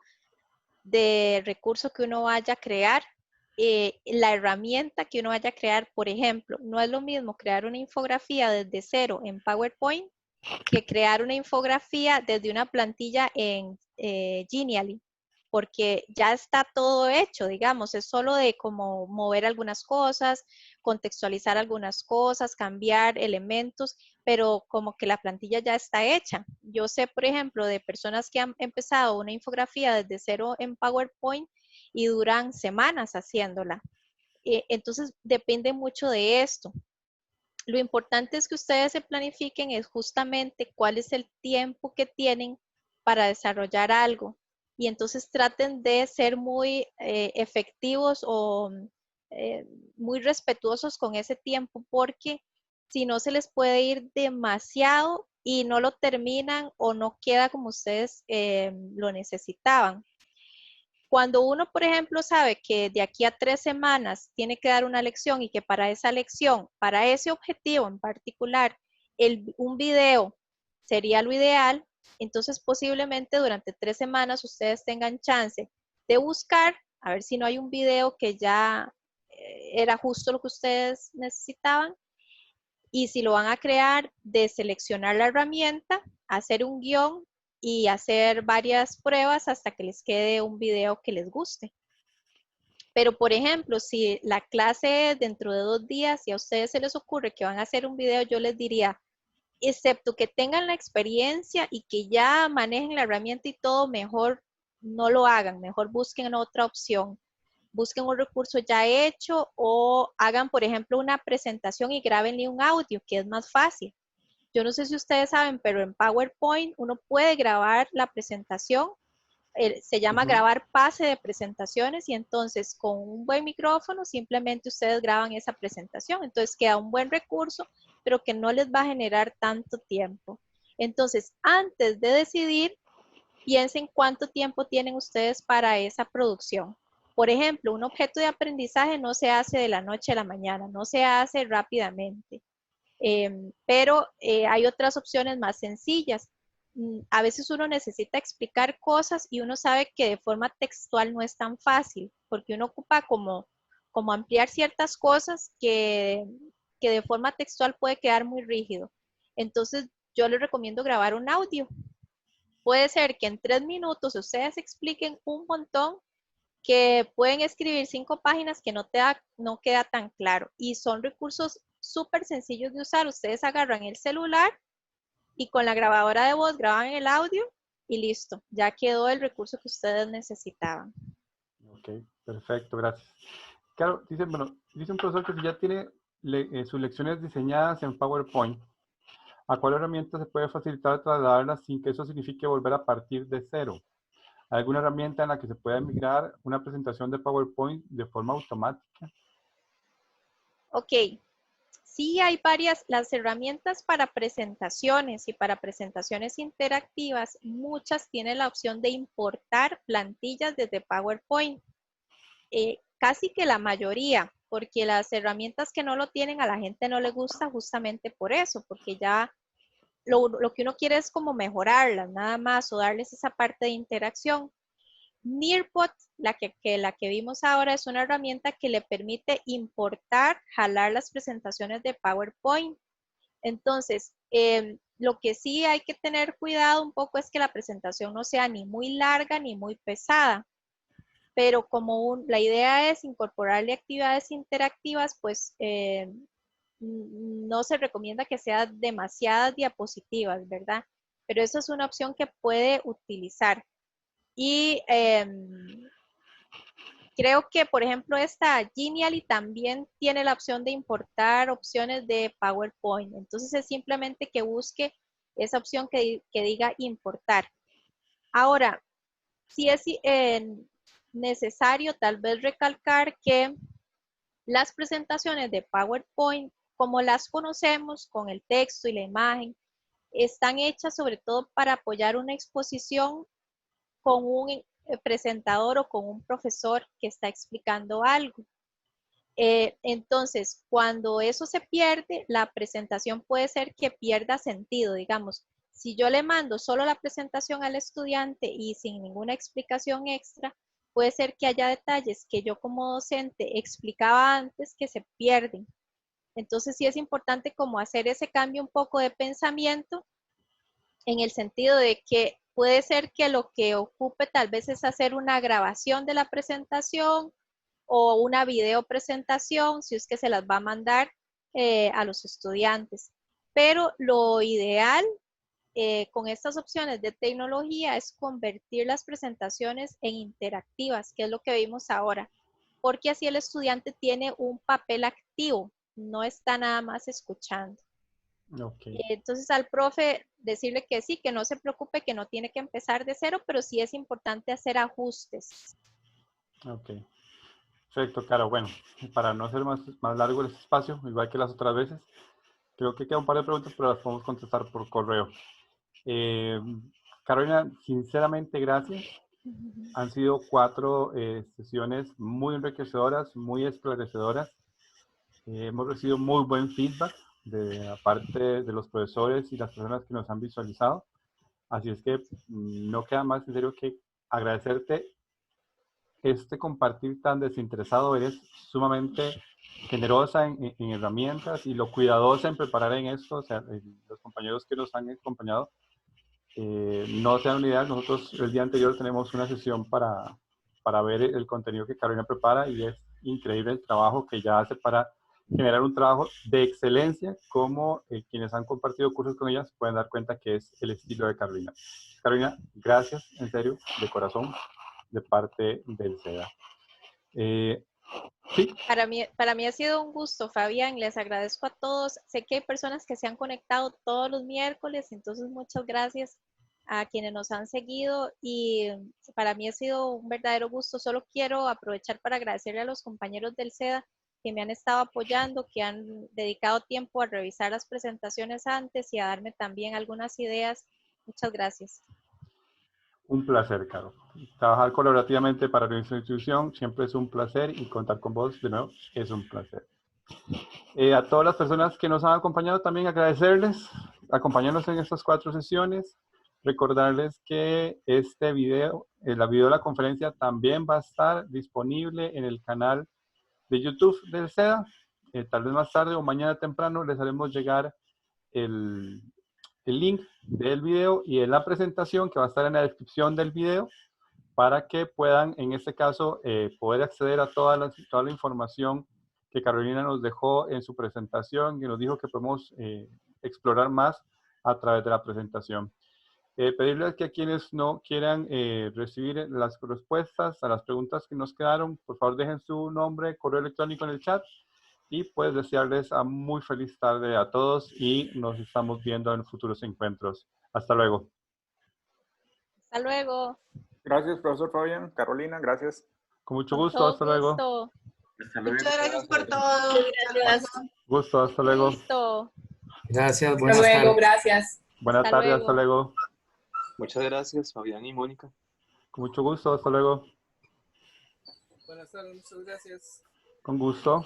Speaker 3: de recurso que uno vaya a crear, la herramienta que uno vaya a crear. Por ejemplo, no es lo mismo crear una infografía desde cero en PowerPoint que crear una infografía desde una plantilla en Genially, porque ya está todo hecho, digamos, es solo de como mover algunas cosas, contextualizar algunas cosas, cambiar elementos, pero como que la plantilla ya está hecha. Yo sé, por ejemplo, de personas que han empezado una infografía desde cero en PowerPoint y duran semanas haciéndola. Entonces, depende mucho de esto. Lo importante es que ustedes se planifiquen es justamente cuál es el tiempo que tienen para desarrollar algo. Y entonces traten de ser muy efectivos o muy respetuosos con ese tiempo, porque si no se les puede ir demasiado y no lo terminan o no queda como ustedes lo necesitaban. Cuando uno, por ejemplo, sabe que de aquí a 3 semanas tiene que dar una lección y que para esa lección, para ese objetivo en particular, un video sería lo ideal, entonces posiblemente durante 3 semanas ustedes tengan chance de buscar, a ver si no hay un video que ya era justo lo que ustedes necesitaban, y si lo van a crear, de seleccionar la herramienta, hacer un guión y hacer varias pruebas hasta que les quede un video que les guste. Pero, por ejemplo, si la clase es dentro de 2 días y a ustedes se les ocurre que van a hacer un video, yo les diría, excepto que tengan la experiencia y que ya manejen la herramienta y todo, mejor no lo hagan, mejor busquen otra opción. Busquen un recurso ya hecho o hagan, por ejemplo, una presentación y grábenle un audio, que es más fácil. Yo no sé si ustedes saben, pero en PowerPoint uno puede grabar la presentación, se llama grabar pase de presentaciones, y entonces con un buen micrófono simplemente ustedes graban esa presentación. Entonces queda un buen recurso, pero que no les va a generar tanto tiempo. Entonces, antes de decidir, piensen cuánto tiempo tienen ustedes para esa producción. Por ejemplo, un objeto de aprendizaje no se hace de la noche a la mañana, no se hace rápidamente. Pero hay otras opciones más sencillas. A veces uno necesita explicar cosas y uno sabe que de forma textual no es tan fácil, porque uno ocupa como ampliar ciertas cosas que de forma textual puede quedar muy rígido. Entonces, yo les recomiendo grabar un audio. Puede ser que en 3 minutos ustedes expliquen un montón, que pueden escribir 5 páginas que no queda tan claro. Y son recursos súper sencillos de usar. Ustedes agarran el celular y con la grabadora de voz graban el audio y listo. Ya quedó el recurso que ustedes necesitaban.
Speaker 1: Ok, perfecto, gracias. Claro, dice un profesor que si ya tiene sus lecciones diseñadas en PowerPoint, ¿a cuál herramienta se puede facilitar trasladarlas sin que eso signifique volver a partir de cero? ¿Alguna herramienta en la que se pueda migrar una presentación de PowerPoint de forma automática?
Speaker 3: Ok, sí hay las herramientas para presentaciones y para presentaciones interactivas, muchas tienen la opción de importar plantillas desde PowerPoint. Casi que la mayoría, porque las herramientas que no lo tienen a la gente no le gusta justamente por eso, porque ya lo que uno quiere es como mejorarlas, nada más, o darles esa parte de interacción. Nearpod, la que vimos ahora, es una herramienta que le permite importar, jalar las presentaciones de PowerPoint. Entonces, lo que sí hay que tener cuidado un poco es que la presentación no sea ni muy larga ni muy pesada. Pero como la idea es incorporarle actividades interactivas, pues no se recomienda que sea demasiadas diapositivas, ¿verdad? Pero esa es una opción que puede utilizar. Y creo que, por ejemplo, esta Genially también tiene la opción de importar opciones de PowerPoint. Entonces es simplemente que busque esa opción que diga importar. Ahora, sí es necesario tal vez recalcar que las presentaciones de PowerPoint, como las conocemos con el texto y la imagen, están hechas sobre todo para apoyar una exposición con un presentador o con un profesor que está explicando algo. Entonces, cuando eso se pierde, la presentación puede ser que pierda sentido, digamos. Si yo le mando solo la presentación al estudiante y sin ninguna explicación extra, puede ser que haya detalles que yo como docente explicaba antes que se pierden. Entonces sí es importante como hacer ese cambio un poco de pensamiento, en el sentido de que Puede ser que lo que ocupe tal vez es hacer una grabación de la presentación o una video presentación, si es que se las va a mandar a los estudiantes. Pero lo ideal con estas opciones de tecnología es convertir las presentaciones en interactivas, que es lo que vimos ahora, porque así el estudiante tiene un papel activo, no está nada más escuchando.
Speaker 1: Ok.
Speaker 3: Entonces al profe decirle que sí, que no se preocupe, que no tiene que empezar de cero, pero sí es importante hacer ajustes.
Speaker 1: Ok. Perfecto, Caro. Bueno, para no hacer más largo el espacio, igual que las otras veces, creo que queda un par de preguntas, pero las podemos contestar por correo. Carolina, sinceramente, gracias. Han sido 4 sesiones muy enriquecedoras, muy esclarecedoras. Hemos recibido muy buen feedback de parte de los profesores y las personas que nos han visualizado. Así es que no queda más en serio que agradecerte este compartir tan desinteresado. Eres sumamente generosa en herramientas y lo cuidadosa en preparar en esto. O sea, los compañeros que nos han acompañado no se dan una idea. Nosotros el día anterior tenemos una sesión para ver el contenido que Carolina prepara y es increíble el trabajo que ella hace para generar un trabajo de excelencia, como quienes han compartido cursos con ella se pueden dar cuenta que es el estilo de Carolina. Carolina, gracias, en serio, de corazón, de parte del SEDA. Sí.
Speaker 3: Para mí ha sido un gusto, Fabián. Les agradezco a todos. Sé que hay personas que se han conectado todos los miércoles, entonces muchas gracias a quienes nos han seguido y para mí ha sido un verdadero gusto. Solo quiero aprovechar para agradecerle a los compañeros del SEDA que me han estado apoyando, que han dedicado tiempo a revisar las presentaciones antes y a darme también algunas ideas. Muchas gracias.
Speaker 1: Un placer, Caro. Trabajar colaborativamente para nuestra institución siempre es un placer y contar con vos de nuevo es un placer. A todas las personas que nos han acompañado también agradecerles, acompañarnos en estas 4 sesiones, recordarles que este video, la video de la conferencia también va a estar disponible en el canal de YouTube del SEDA. Tal vez más tarde o mañana temprano les haremos llegar el link del video y de la presentación que va a estar en la descripción del video para que puedan, en este caso, poder acceder a toda la información que Carolina nos dejó en su presentación y nos dijo que podemos explorar más a través de la presentación. Pedirles que a quienes no quieran recibir las respuestas a las preguntas que nos quedaron, por favor dejen su nombre, correo electrónico en el chat y pues desearles a muy feliz tarde a todos y nos estamos viendo en futuros encuentros. Hasta luego.
Speaker 3: Hasta luego.
Speaker 6: Gracias, profesor Fabián. Carolina, gracias.
Speaker 1: Con mucho
Speaker 3: Con
Speaker 1: gusto,
Speaker 3: todo
Speaker 1: hasta luego.
Speaker 3: gusto.
Speaker 4: Hasta luego.
Speaker 7: Muchas gracias por todo.
Speaker 2: Gracias.
Speaker 1: Gusto, hasta luego.
Speaker 3: Listo.
Speaker 8: Gracias,
Speaker 7: Hasta
Speaker 8: buenas
Speaker 7: luego,
Speaker 8: tardes.
Speaker 7: gracias.
Speaker 1: Buenas
Speaker 3: Hasta
Speaker 1: tardes, hasta
Speaker 3: luego.
Speaker 1: luego.
Speaker 9: Muchas gracias, Fabián y Mónica.
Speaker 1: Con mucho gusto, hasta luego.
Speaker 8: Buenas tardes, muchas gracias.
Speaker 1: Con gusto.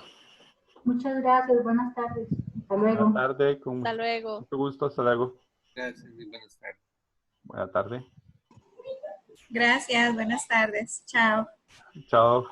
Speaker 10: Muchas gracias, buenas tardes. Hasta luego.
Speaker 1: Buenas tardes, con
Speaker 3: Hasta luego.
Speaker 1: mucho gusto, hasta luego.
Speaker 8: Gracias y buenas tardes.
Speaker 1: Buenas tardes.
Speaker 2: Gracias, buenas tardes. Chao.
Speaker 1: Chao.